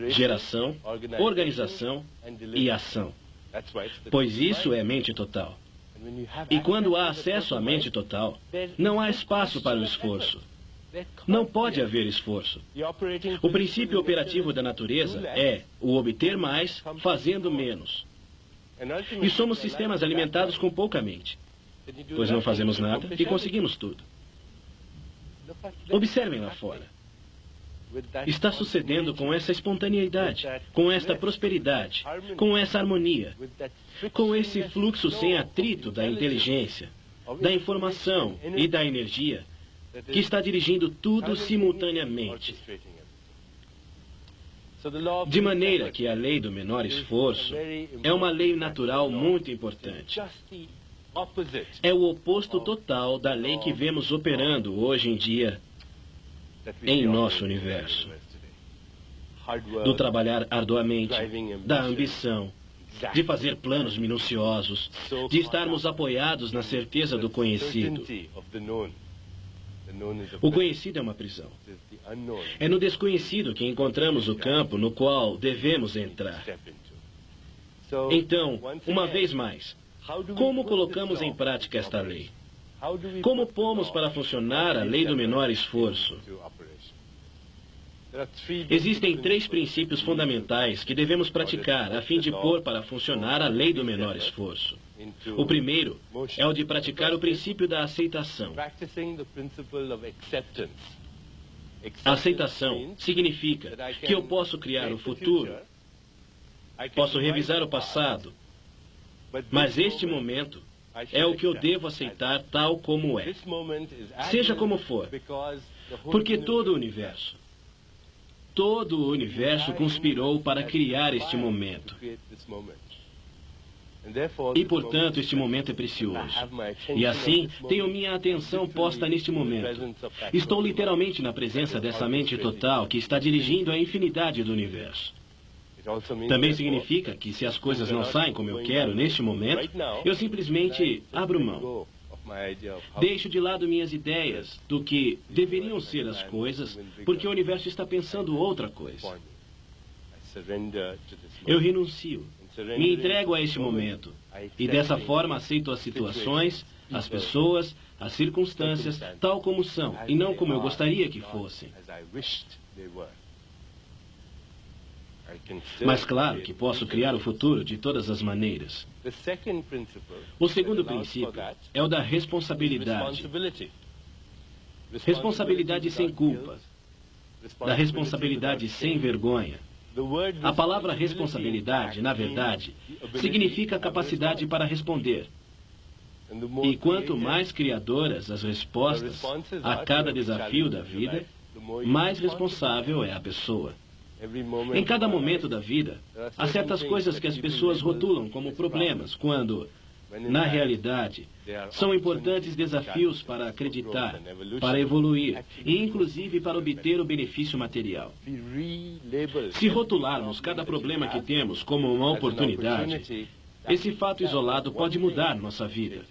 geração, organização e ação. Pois isso é mente total. E quando há acesso à mente total, não há espaço para o esforço. Não pode haver esforço. O princípio operativo da natureza é o obter mais fazendo menos. E somos sistemas alimentados com pouca mente, pois não fazemos nada e conseguimos tudo. Observem lá fora. Está sucedendo com essa espontaneidade, com esta prosperidade, com essa harmonia, com esse fluxo sem atrito da inteligência, da informação e da energia, que está dirigindo tudo simultaneamente. De maneira que a lei do menor esforço é uma lei natural muito importante. É o oposto total da lei que vemos operando hoje em dia em nosso universo. Do trabalhar arduamente, da ambição, de fazer planos minuciosos, de estarmos apoiados na certeza do conhecido. O conhecido é uma prisão. É no desconhecido que encontramos o campo no qual devemos entrar. Então, uma vez mais, como colocamos em prática esta lei? Como pomos para funcionar a lei do menor esforço? Existem 3 princípios fundamentais que devemos praticar a fim de pôr para funcionar a lei do menor esforço. O primeiro é o de praticar o princípio da aceitação. A aceitação significa que eu posso criar o futuro, posso revisar o passado, mas este momento é o que eu devo aceitar tal como é. Seja como for, porque todo o universo conspirou para criar este momento. E, portanto, este momento é precioso. E assim, tenho minha atenção posta neste momento. Estou literalmente na presença dessa mente total que está dirigindo a infinidade do universo. Também significa que se as coisas não saem como eu quero neste momento, eu simplesmente abro mão. Deixo de lado minhas ideias do que deveriam ser as coisas, porque o universo está pensando outra coisa. Eu renuncio, me entrego a este momento, e dessa forma aceito as situações, as pessoas, as circunstâncias, tal como são, e não como eu gostaria que fossem. Mas claro que posso criar o futuro de todas as maneiras. O segundo princípio é o da responsabilidade. Responsabilidade sem culpa. Da responsabilidade sem vergonha. A palavra responsabilidade, na verdade, significa capacidade para responder. E quanto mais criadoras as respostas a cada desafio da vida, mais responsável é a pessoa. Em cada momento da vida, há certas coisas que as pessoas rotulam como problemas, quando, na realidade, são importantes desafios para acreditar, para evoluir e, inclusive, para obter o benefício material. Se rotularmos cada problema que temos como uma oportunidade, esse fato isolado pode mudar nossa vida.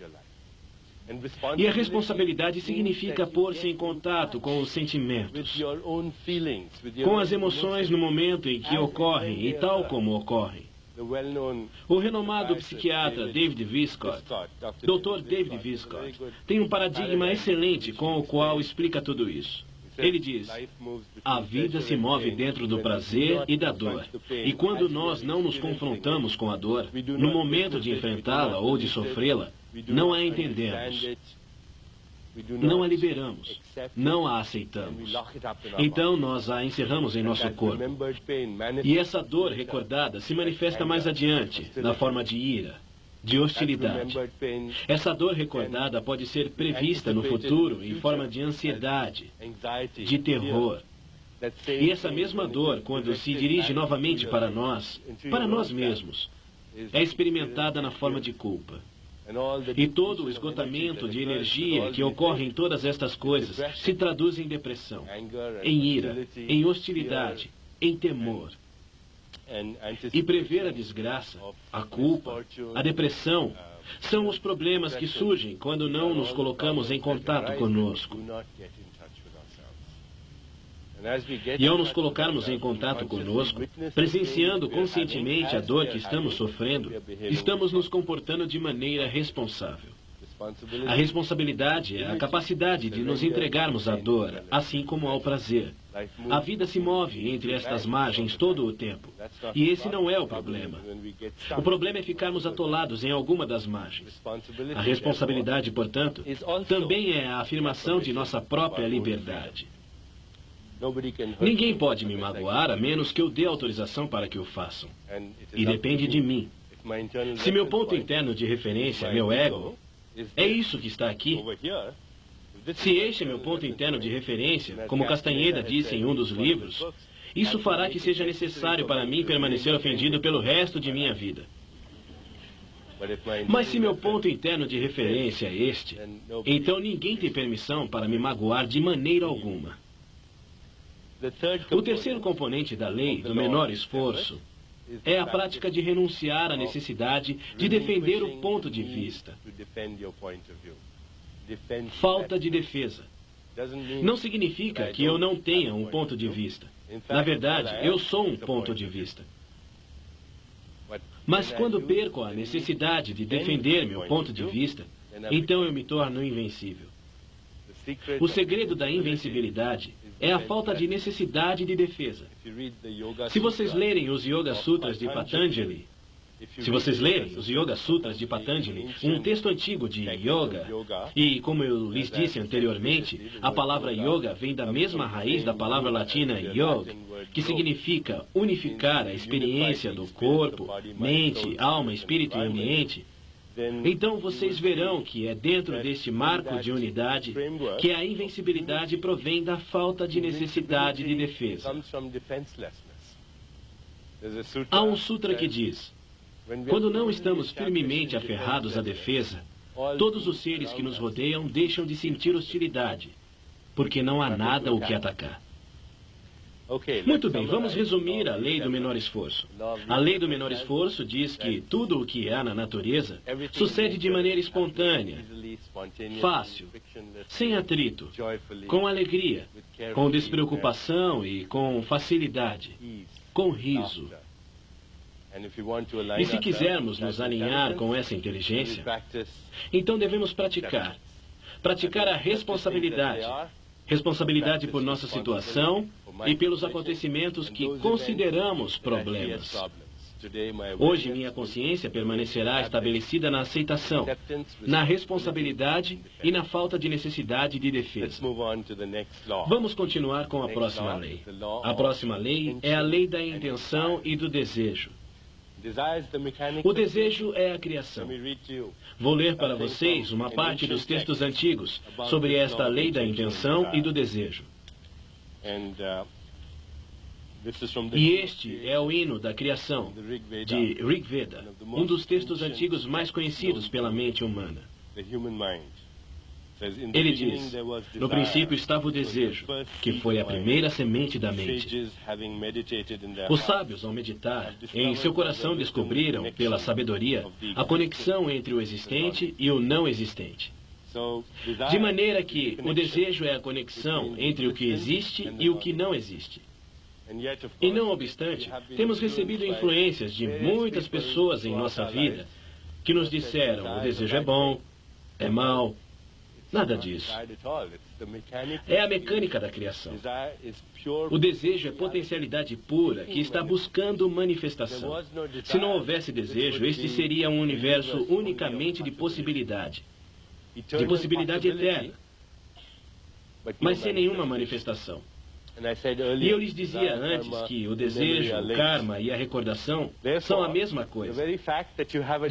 E a responsabilidade significa pôr-se em contato com os sentimentos, com as emoções no momento em que ocorrem e tal como ocorrem. O renomado psiquiatra David Viscott, Dr. David Viscott, tem um paradigma excelente com o qual explica tudo isso. Ele diz: a vida se move dentro do prazer e da dor. E quando nós não nos confrontamos com a dor, no momento de enfrentá-la ou de sofrê-la, não a entendemos, não a liberamos, não a aceitamos. Então nós a encerramos em nosso corpo. E essa dor recordada se manifesta mais adiante, na forma de ira, de hostilidade. Essa dor recordada pode ser prevista no futuro em forma de ansiedade, de terror. E essa mesma dor, quando se dirige novamente para nós mesmos, é experimentada na forma de culpa. E todo o esgotamento de energia que ocorre em todas estas coisas se traduz em depressão, em ira, em hostilidade, em temor. E prever a desgraça, a culpa, a depressão, são os problemas que surgem quando não nos colocamos em contato conosco. E ao nos colocarmos em contato conosco, presenciando conscientemente a dor que estamos sofrendo, estamos nos comportando de maneira responsável. A responsabilidade é a capacidade de nos entregarmos à dor, assim como ao prazer. A vida se move entre estas margens todo o tempo. E esse não é o problema. O problema é ficarmos atolados em alguma das margens. A responsabilidade, portanto, também é a afirmação de nossa própria liberdade. Ninguém pode me magoar a menos que eu dê autorização para que o façam. E depende de mim. Se meu ponto interno de referência é meu ego, é isso que está aqui. Se este é meu ponto interno de referência, como Castanheda disse em um dos livros, isso fará que seja necessário para mim permanecer ofendido pelo resto de minha vida. Mas se meu ponto interno de referência é este, então ninguém tem permissão para me magoar de maneira alguma. O terceiro componente da lei do menor esforço é a prática de renunciar à necessidade de defender o ponto de vista. Falta de defesa. Não significa que eu não tenha um ponto de vista. Na verdade, eu sou um ponto de vista. Mas quando perco a necessidade de defender meu ponto de vista, então eu me torno invencível. O segredo da invencibilidade é a falta de necessidade de defesa. Se vocês lerem os Yoga Sutras de Patanjali, um texto antigo de yoga, e como eu lhes disse anteriormente, a palavra yoga vem da mesma raiz da palavra latina yoga, que significa unificar a experiência do corpo, mente, alma, espírito e ambiente. Então vocês verão que é dentro deste marco de unidade que a invencibilidade provém da falta de necessidade de defesa. Há um sutra que diz: quando não estamos firmemente aferrados à defesa, todos os seres que nos rodeiam deixam de sentir hostilidade, porque não há nada o que atacar. Muito bem, vamos resumir a lei do menor esforço. A lei do menor esforço diz que tudo o que há na natureza sucede de maneira espontânea, fácil, sem atrito, com alegria, com despreocupação e com facilidade, com riso. E se quisermos nos alinhar com essa inteligência, então devemos praticar a responsabilidade. Responsabilidade por nossa situação e pelos acontecimentos que consideramos problemas. Hoje, minha consciência permanecerá estabelecida na aceitação, na responsabilidade e na falta de necessidade de defesa. Vamos continuar com a próxima lei. A próxima lei é a lei da intenção e do desejo. O desejo é a criação. Vou ler para vocês uma parte dos textos antigos sobre esta lei da intenção e do desejo. E este é o hino da criação, de Rig Veda, um dos textos antigos mais conhecidos pela mente humana. Ele diz: no princípio estava o desejo, que foi a primeira semente da mente. Os sábios, ao meditar, em seu coração descobriram, pela sabedoria, a conexão entre o existente e o não existente. De maneira que o desejo é a conexão entre o que existe e o que não existe. E não obstante, temos recebido influências de muitas pessoas em nossa vida que nos disseram: o desejo é bom, é mau. Nada disso. É a mecânica da criação. O desejo é potencialidade pura que está buscando manifestação. Se não houvesse desejo, este seria um universo unicamente de possibilidade eterna, mas sem nenhuma manifestação. E eu lhes dizia antes que o desejo, o karma e a recordação são a mesma coisa.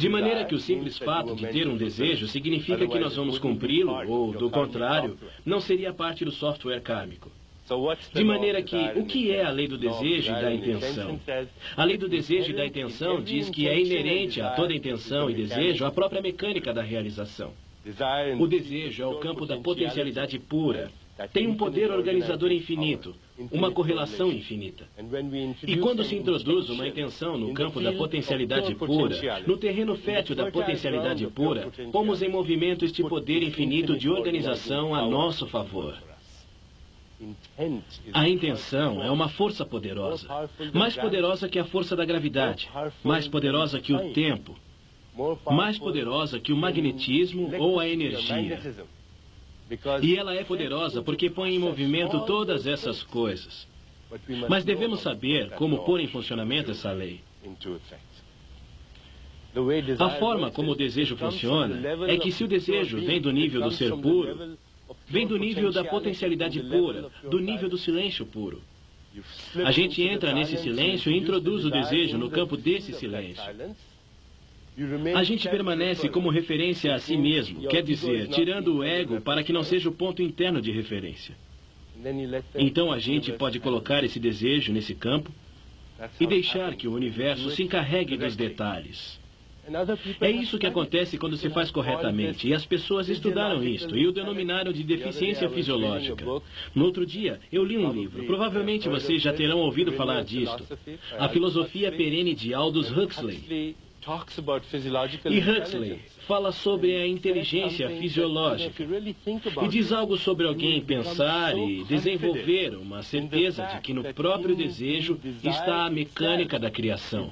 De maneira que o simples fato de ter um desejo significa que nós vamos cumpri-lo, ou, do contrário, não seria parte do software kármico. De maneira que, o que é a lei do desejo e da intenção? A lei do desejo e da intenção diz que é inerente a toda intenção e desejo a própria mecânica da realização. O desejo é o campo da potencialidade pura. Tem um poder organizador infinito, uma correlação infinita. E quando se introduz uma intenção no campo da potencialidade pura, no terreno fértil da potencialidade pura, pomos em movimento este poder infinito de organização a nosso favor. A intenção é uma força poderosa, mais poderosa que a força da gravidade, mais poderosa que o tempo, mais poderosa que o magnetismo ou a energia. E ela é poderosa porque põe em movimento todas essas coisas. Mas devemos saber como pôr em funcionamento essa lei. A forma como o desejo funciona é que se o desejo vem do nível do ser puro, vem do nível da potencialidade pura, do nível do silêncio puro. A gente entra nesse silêncio e introduz o desejo no campo desse silêncio. A gente permanece como referência a si mesmo, quer dizer, tirando o ego para que não seja o ponto interno de referência. Então a gente pode colocar esse desejo nesse campo e deixar que o universo se encarregue dos detalhes. É isso que acontece quando se faz corretamente, e as pessoas estudaram isto e o denominaram de deficiência fisiológica. No outro dia, eu li um livro, provavelmente vocês já terão ouvido falar disto, A Filosofia Perene de Aldous Huxley. E Huxley fala sobre a inteligência fisiológica e diz algo sobre alguém pensar e desenvolver uma certeza de que no próprio desejo está a mecânica da criação.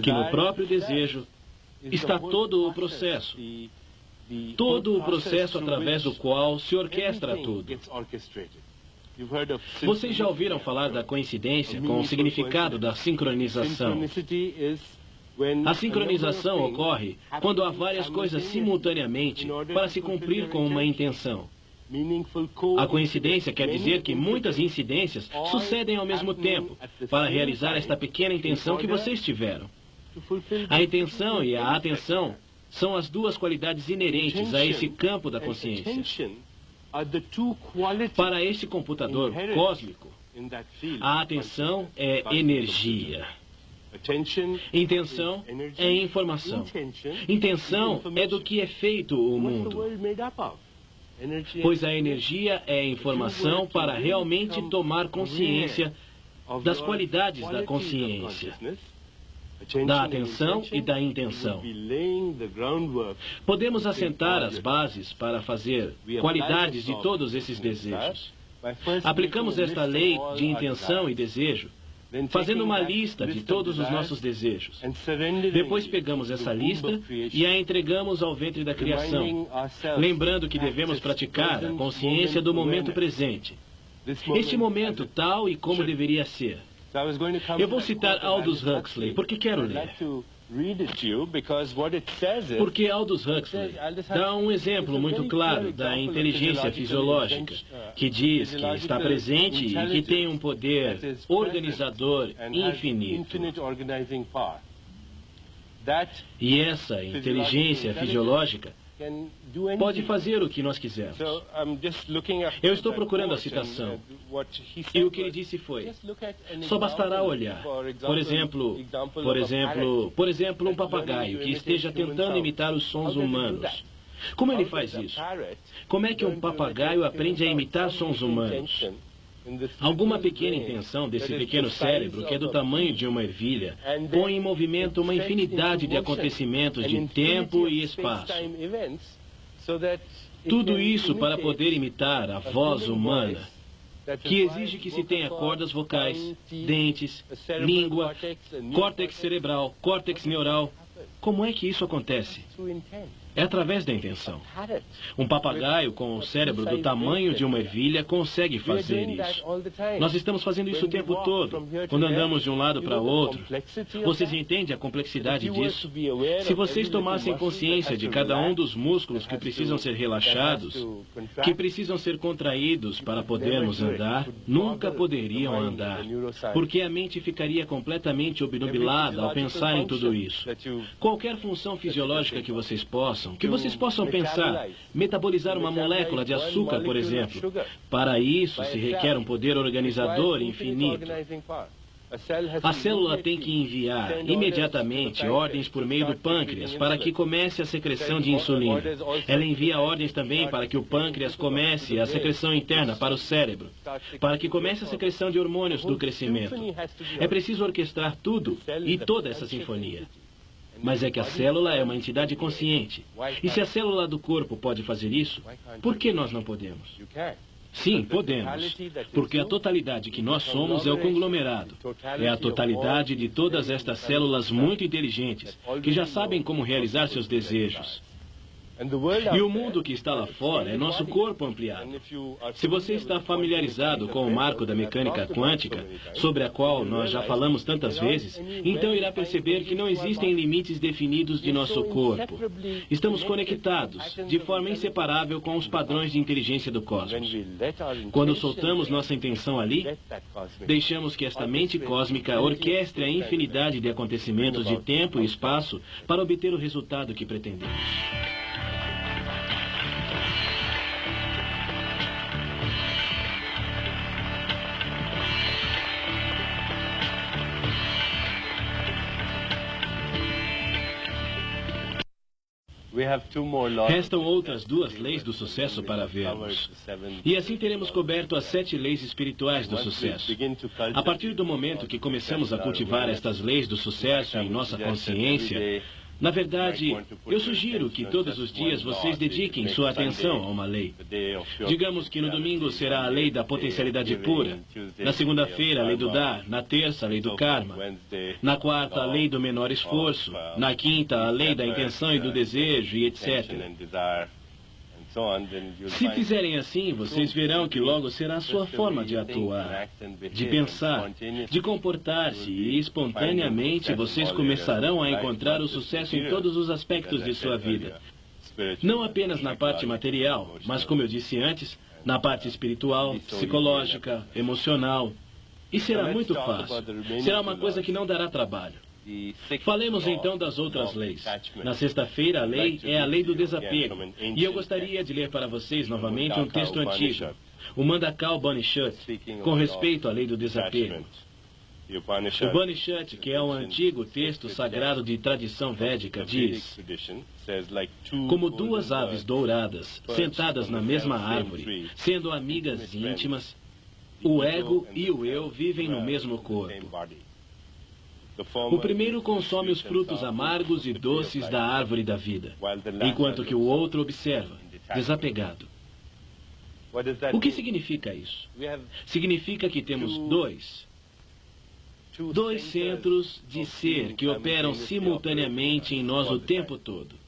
Que no próprio desejo está todo o processo. Todo o processo através do qual se orquestra tudo. Vocês já ouviram falar da coincidência com o significado da sincronização? A sincronização ocorre quando há várias coisas simultaneamente para se cumprir com uma intenção. A coincidência quer dizer que muitas incidências sucedem ao mesmo tempo para realizar esta pequena intenção que vocês tiveram. A intenção e a atenção são as duas qualidades inerentes a esse campo da consciência. Para este computador cósmico, a atenção é energia. Intenção é informação. Intenção é do que é feito o mundo. Pois a energia é informação para realmente tomar consciência das qualidades da consciência, da atenção e da intenção. Podemos assentar as bases para fazer qualidades de todos esses desejos. Aplicamos esta lei de intenção e desejo, fazendo uma lista de todos os nossos desejos. Depois pegamos essa lista e a entregamos ao ventre da criação, lembrando que devemos praticar a consciência do momento presente. Este momento tal e como deveria ser. Eu vou citar Aldous Huxley, porque quero ler. Porque Aldous Huxley dá um exemplo muito claro da inteligência fisiológica, que diz que está presente e que tem um poder organizador infinito. E essa inteligência fisiológica pode fazer o que nós quisermos. Eu estou procurando a citação. E o que ele disse foi: só bastará olhar. Por exemplo, um papagaio que esteja tentando imitar os sons humanos. Como ele faz isso? Como é que um papagaio aprende a imitar sons humanos? Alguma pequena intenção desse pequeno cérebro, que é do tamanho de uma ervilha, põe em movimento uma infinidade de acontecimentos de tempo e espaço. Tudo isso para poder imitar a voz humana, que exige que se tenha cordas vocais, dentes, língua, córtex cerebral, córtex neural. Como é que isso acontece? É através da intenção. Um papagaio com o cérebro do tamanho de uma ervilha consegue fazer isso. Nós estamos fazendo isso o tempo todo. Quando andamos de um lado para o outro, vocês entendem a complexidade disso? Se vocês tomassem consciência de cada um dos músculos que precisam ser relaxados, que precisam ser contraídos para podermos andar, nunca poderiam andar, porque a mente ficaria completamente obnubilada ao pensar em tudo isso. Qualquer função fisiológica que vocês possam pensar, metabolizar uma molécula de açúcar, por exemplo. Para isso se requer um poder organizador infinito. A célula tem que enviar imediatamente ordens por meio do pâncreas para que comece a secreção de insulina. Ela envia ordens também para que o pâncreas comece a secreção interna para o cérebro, para que comece a secreção de hormônios do crescimento. É preciso orquestrar tudo e toda essa sinfonia. Mas é que a célula é uma entidade consciente. E se a célula do corpo pode fazer isso, por que nós não podemos? Sim, podemos. Porque a totalidade que nós somos é o conglomerado. É a totalidade de todas estas células muito inteligentes, que já sabem como realizar seus desejos. E o mundo que está lá fora é nosso corpo ampliado. Se você está familiarizado com o marco da mecânica quântica, sobre a qual nós já falamos tantas vezes, então irá perceber que não existem limites definidos de nosso corpo. Estamos conectados, de forma inseparável, com os padrões de inteligência do cosmos. Quando soltamos nossa intenção ali, deixamos que esta mente cósmica orquestre a infinidade de acontecimentos de tempo e espaço para obter o resultado que pretendemos. Restam outras 2 leis do sucesso para vermos. E assim teremos coberto as 7 leis espirituais do sucesso. A partir do momento que começamos a cultivar estas leis do sucesso em nossa consciência, na verdade, eu sugiro que todos os dias vocês dediquem sua atenção a uma lei. Digamos que no domingo será a lei da potencialidade pura, na segunda-feira a lei do dar, na terça a lei do karma, na quarta a lei do menor esforço, na quinta a lei da intenção e do desejo e etc. Se fizerem assim, vocês verão que logo será a sua forma de atuar, de pensar, de comportar-se e espontaneamente vocês começarão a encontrar o sucesso em todos os aspectos de sua vida. Não apenas na parte material, mas como eu disse antes, na parte espiritual, psicológica, emocional. E será muito fácil. Será uma coisa que não dará trabalho. Falemos então das outras leis. Na sexta-feira, a lei é a lei do desapego. E eu gostaria de ler para vocês novamente um texto antigo, o Mandakal Upanishad, com respeito à lei do desapego. O Upanishad, que é um antigo texto sagrado de tradição védica, diz: como 2 aves douradas, sentadas na mesma árvore, sendo amigas íntimas, o ego e o eu vivem no mesmo corpo. O primeiro consome os frutos amargos e doces da árvore da vida, enquanto que o outro observa, desapegado. O que significa isso? Significa que temos dois centros de ser que operam simultaneamente em nós o tempo todo.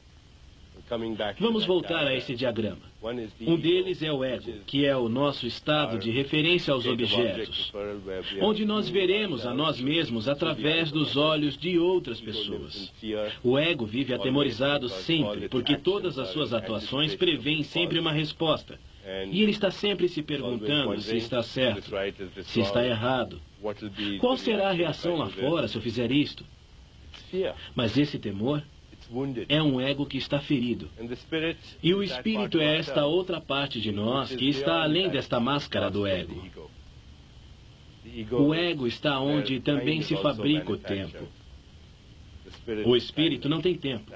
Vamos voltar a esse diagrama. Um deles é o ego, que é o nosso estado de referência aos objetos, onde nós veremos a nós mesmos através dos olhos de outras pessoas. O ego vive atemorizado sempre, porque todas as suas atuações prevêem sempre uma resposta. E ele está sempre se perguntando se está certo, se está errado. Qual será a reação lá fora se eu fizer isto? Mas esse temor é um ego que está ferido. E o espírito é esta outra parte de nós que está além desta máscara do ego. O ego está onde também se fabrica o tempo. O espírito não tem tempo.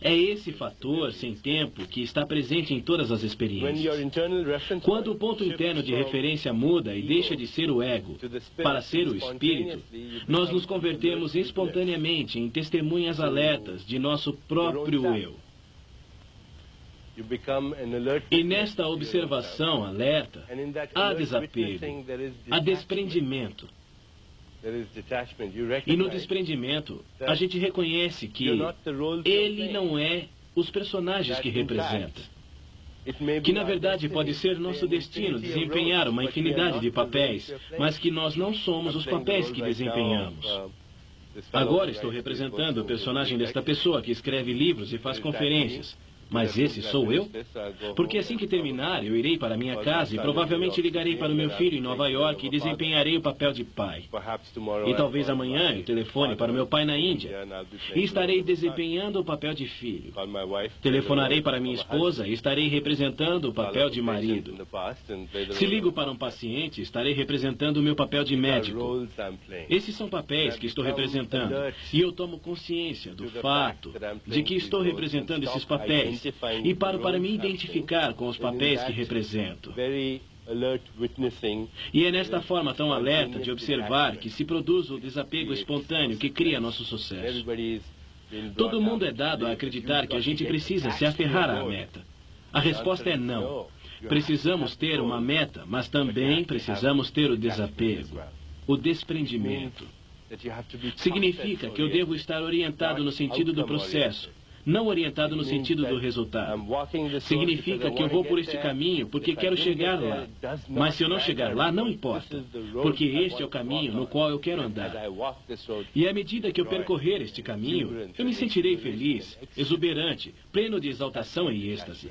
É esse fator sem tempo que está presente em todas as experiências. Quando o ponto interno de referência muda e deixa de ser o ego para ser o espírito, nós nos convertemos espontaneamente em testemunhas alertas de nosso próprio eu. E nesta observação alerta, há desapego, há desprendimento. E no desprendimento, a gente reconhece que ele não é os personagens que representa. Que na verdade pode ser nosso destino desempenhar uma infinidade de papéis, mas que nós não somos os papéis que desempenhamos. Agora estou representando o personagem desta pessoa que escreve livros e faz conferências. Mas esse sou eu? Porque assim que terminar, eu irei para minha casa e provavelmente ligarei para o meu filho em Nova York e desempenharei o papel de pai. E talvez amanhã eu telefone para o meu pai na Índia e estarei desempenhando o papel de filho. Telefonarei para minha esposa e estarei representando o papel de marido. Se ligo para um paciente, estarei representando o meu papel de médico. Esses são papéis que estou representando. E eu tomo consciência do fato de que estou representando esses papéis. E paro para me identificar com os papéis que represento. E é nesta forma tão alerta de observar que se produz o desapego espontâneo que cria nosso sucesso. Todo mundo é dado a acreditar que a gente precisa se aferrar à meta. A resposta é não. Precisamos ter uma meta, mas também precisamos ter o desapego, o desprendimento. Significa que eu devo estar orientado no sentido do processo, não orientado no sentido do resultado. Significa que eu vou por este caminho porque quero chegar lá. Mas se eu não chegar lá, não importa, porque este é o caminho no qual eu quero andar. E à medida que eu percorrer este caminho, eu me sentirei feliz, exuberante, pleno de exaltação e êxtase.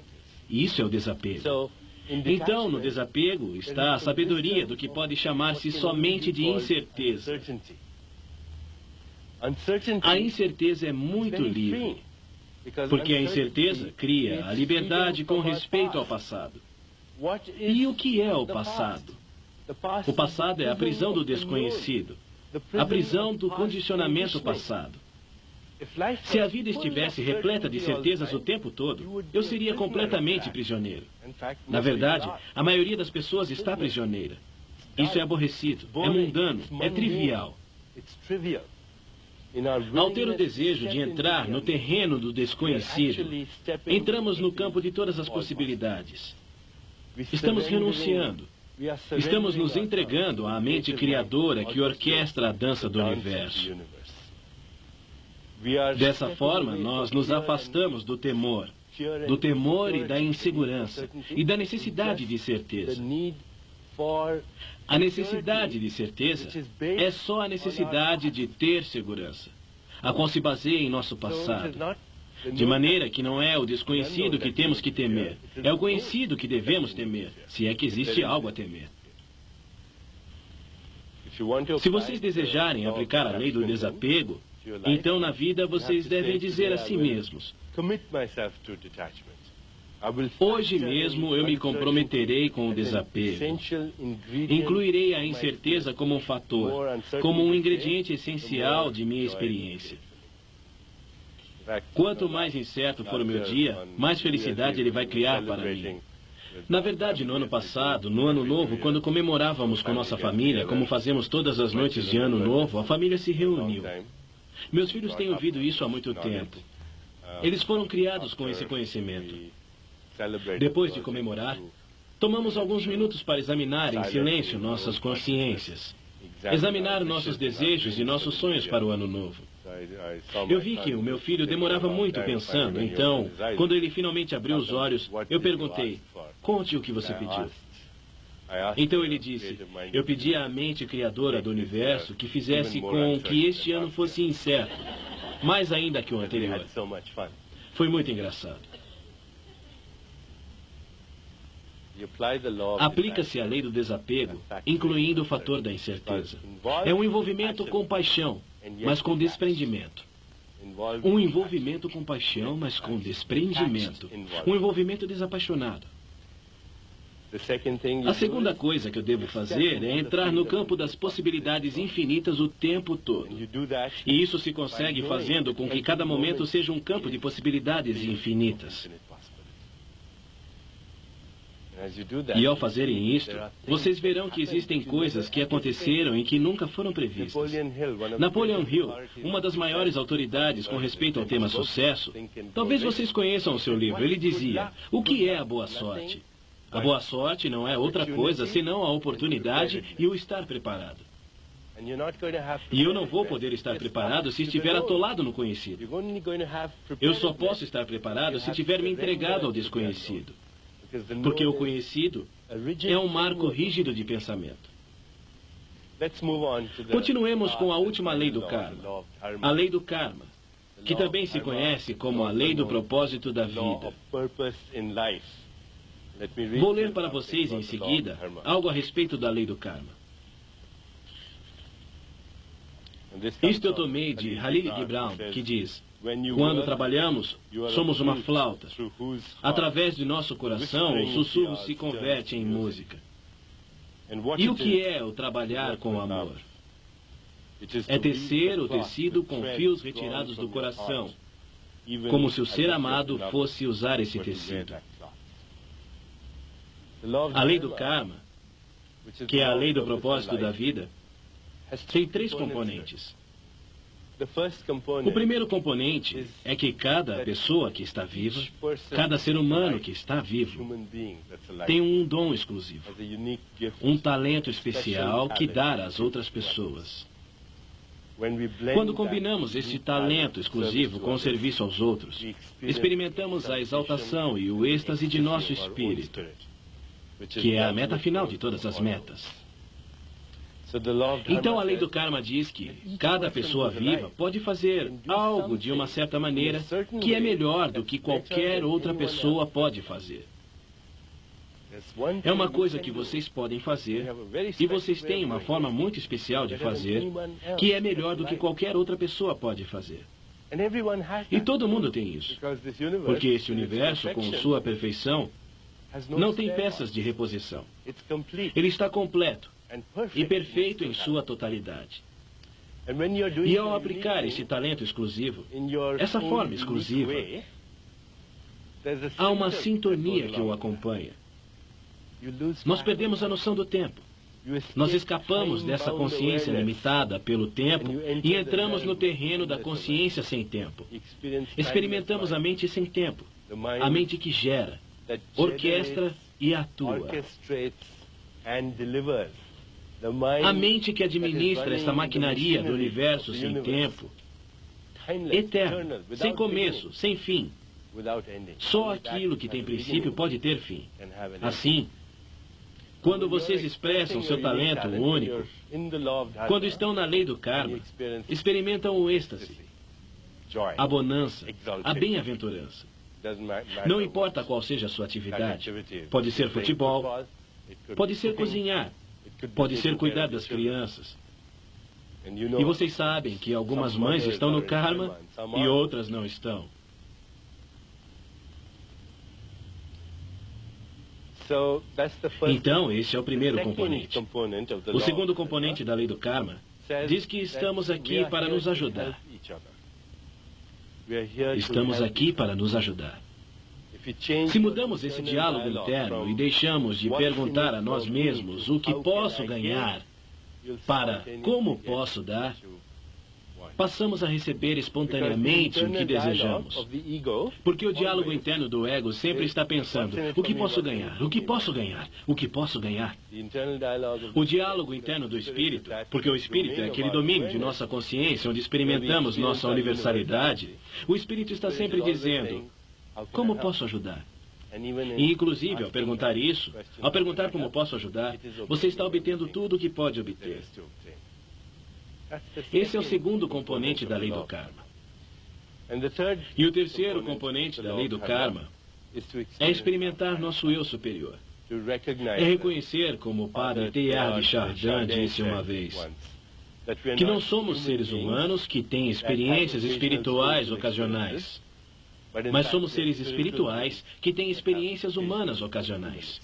E isso é o desapego. Então, no desapego está a sabedoria do que pode chamar-se somente de incerteza. A incerteza é muito livre, porque a incerteza cria a liberdade com respeito ao passado. E o que é o passado? O passado é a prisão do desconhecido, a prisão do condicionamento passado. Se a vida estivesse repleta de certezas o tempo todo, eu seria completamente prisioneiro. Na verdade, a maioria das pessoas está prisioneira. Isso é aborrecido, é mundano, é trivial. Ao ter o desejo de entrar no terreno do desconhecido, entramos no campo de todas as possibilidades. Estamos renunciando. Estamos nos entregando à mente criadora que orquestra a dança do universo. Dessa forma, nós nos afastamos do temor e da insegurança e da necessidade de certeza. A necessidade de certeza é só a necessidade de ter segurança, a qual se baseia em nosso passado. De maneira que não é o desconhecido que temos que temer, é o conhecido que devemos temer, se é que existe algo a temer. Se vocês desejarem aplicar a lei do desapego, então na vida vocês devem dizer a si mesmos: hoje mesmo eu me comprometerei com o desapego. Incluirei a incerteza como um fator, como um ingrediente essencial de minha experiência. Quanto mais incerto for o meu dia, mais felicidade ele vai criar para mim. Na verdade, no ano passado, no Ano Novo, quando comemorávamos com nossa família, como fazemos todas as noites de Ano Novo, a família se reuniu. Meus filhos têm ouvido isso há muito tempo. Eles foram criados com esse conhecimento. Depois de comemorar, tomamos alguns minutos para examinar em silêncio nossas consciências, examinar nossos desejos e nossos sonhos para o Ano Novo. Eu vi que o meu filho demorava muito pensando, então, quando ele finalmente abriu os olhos, eu perguntei: conte o que você pediu. Então ele disse: eu pedi à mente criadora do universo que fizesse com que este ano fosse incerto, mais ainda que o anterior. Foi muito engraçado. Aplica-se a lei do desapego, incluindo o fator da incerteza. É um envolvimento com paixão, mas com desprendimento. Um envolvimento com paixão, mas com desprendimento. Um envolvimento desapaixonado. A segunda coisa que eu devo fazer é entrar no campo das possibilidades infinitas o tempo todo. E isso se consegue fazendo com que cada momento seja um campo de possibilidades infinitas. E ao fazerem isto, vocês verão que existem coisas que aconteceram e que nunca foram previstas. Napoleon Hill, uma das maiores autoridades com respeito ao tema sucesso, talvez vocês conheçam o seu livro. Ele dizia: o que é a boa sorte? A boa sorte não é outra coisa senão a oportunidade e o estar preparado. E eu não vou poder estar preparado se estiver atolado no conhecido. Eu só posso estar preparado se tiver me entregado ao desconhecido. Porque o conhecido é um marco rígido de pensamento. Continuemos com a última lei do karma. A lei do karma, que também se conhece como a lei do propósito da vida. Vou ler para vocês em seguida algo a respeito da lei do karma. Isto eu tomei de Khalil Gibran, que diz: quando trabalhamos, somos uma flauta. Através de nosso coração, o sussurro se converte em música. E o que é o trabalhar com amor? É tecer o tecido com fios retirados do coração, como se o ser amado fosse usar esse tecido. A lei do karma, que é a lei do propósito da vida, tem 3 componentes. O primeiro componente é que cada pessoa que está viva, cada ser humano que está vivo, tem um dom exclusivo, um talento especial que dar às outras pessoas. Quando combinamos esse talento exclusivo com o serviço aos outros, experimentamos a exaltação e o êxtase de nosso espírito, que é a meta final de todas as metas. Então a lei do karma diz que cada pessoa viva pode fazer algo de uma certa maneira que é melhor do que qualquer outra pessoa pode fazer. É uma coisa que vocês podem fazer, e vocês têm uma forma muito especial de fazer, que é melhor do que qualquer outra pessoa pode fazer. E todo mundo tem isso, porque esse universo, com sua perfeição, não tem peças de reposição. Ele está completo e perfeito em sua totalidade. E ao aplicar esse talento exclusivo, essa forma exclusiva, há uma sintonia que o acompanha. Nós perdemos a noção do tempo. Nós escapamos dessa consciência limitada pelo tempo e entramos no terreno da consciência sem tempo. Experimentamos a mente sem tempo, a mente que gera, orquestra e atua. A mente que administra esta maquinaria do universo sem tempo, eterno, sem começo, sem fim. Só aquilo que tem princípio pode ter fim. Assim, quando vocês expressam seu talento único, quando estão na lei do karma, experimentam o êxtase, a bonança, a bem-aventurança. Não importa qual seja a sua atividade. Pode ser futebol, pode ser cozinhar, pode ser cuidar das crianças. E vocês sabem que algumas mães estão no karma e outras não estão. Então, esse é o primeiro componente. O segundo componente da lei do karma diz que estamos aqui para nos ajudar. Estamos aqui para nos ajudar. Se mudamos esse diálogo interno e deixamos de perguntar a nós mesmos o que posso ganhar para como posso dar, passamos a receber espontaneamente o que desejamos. Porque o diálogo interno do ego sempre está pensando, o que posso ganhar? O que posso ganhar? O que posso ganhar? O diálogo interno do espírito, porque o espírito é aquele domínio de nossa consciência onde experimentamos nossa universalidade, o espírito está sempre dizendo, como posso ajudar? E, inclusive, ao perguntar isso, ao perguntar como posso ajudar, você está obtendo tudo o que pode obter. Esse é o segundo componente da lei do karma. E o terceiro componente da lei do karma é experimentar nosso eu superior. É reconhecer, como o padre Teilhard de Chardin disse uma vez, que não somos seres humanos que têm experiências espirituais ocasionais, mas somos seres espirituais que têm experiências humanas ocasionais.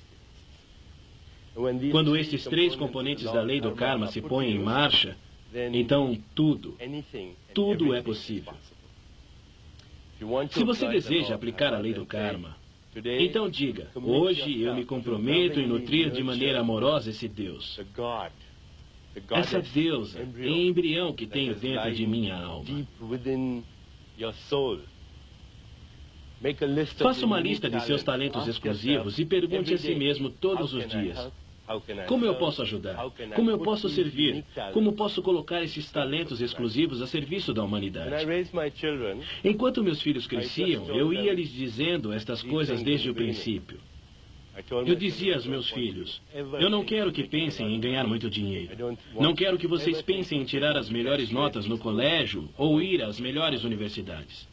Quando estes três componentes da lei do karma se põem em marcha, então tudo é possível. Se você deseja aplicar a lei do karma, então diga, hoje eu me comprometo em nutrir de maneira amorosa esse Deus, essa deusa em embrião que tenho dentro de minha alma. Faça uma lista de seus talentos exclusivos e pergunte a si mesmo todos os dias, como eu posso ajudar? Como eu posso servir? Como posso colocar esses talentos exclusivos a serviço da humanidade? Enquanto meus filhos cresciam, eu ia lhes dizendo estas coisas desde o princípio. Eu dizia aos meus filhos, eu não quero que pensem em ganhar muito dinheiro. Não quero que vocês pensem em tirar as melhores notas no colégio ou ir às melhores universidades.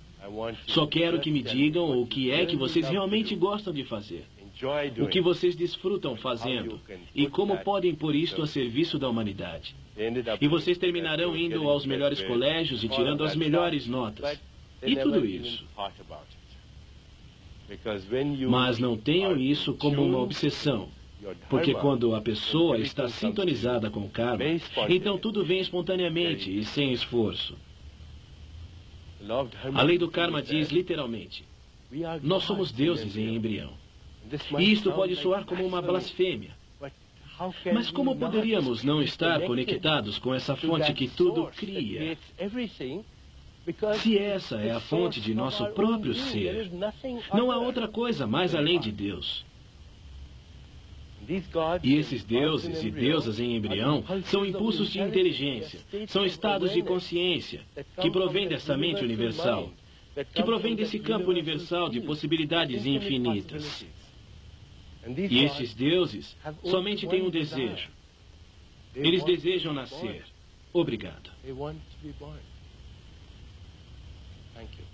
Só quero que me digam o que é que vocês realmente gostam de fazer. O que vocês desfrutam fazendo e como podem pôr isto a serviço da humanidade. E vocês terminarão indo aos melhores colégios e tirando as melhores notas. E tudo isso. Mas não tenham isso como uma obsessão. Porque quando a pessoa está sintonizada com o karma, então tudo vem espontaneamente e sem esforço. A lei do karma diz literalmente, nós somos deuses em embrião. E isto pode soar como uma blasfêmia. Mas como poderíamos não estar conectados com essa fonte que tudo cria? Se essa é a fonte de nosso próprio ser, não há outra coisa mais além de Deus. E esses deuses e deusas em embrião são impulsos de inteligência, são estados de consciência que provêm dessa mente universal, que provém desse campo universal de possibilidades infinitas. E estes deuses somente têm um desejo. Eles desejam nascer. Obrigado. Thank you.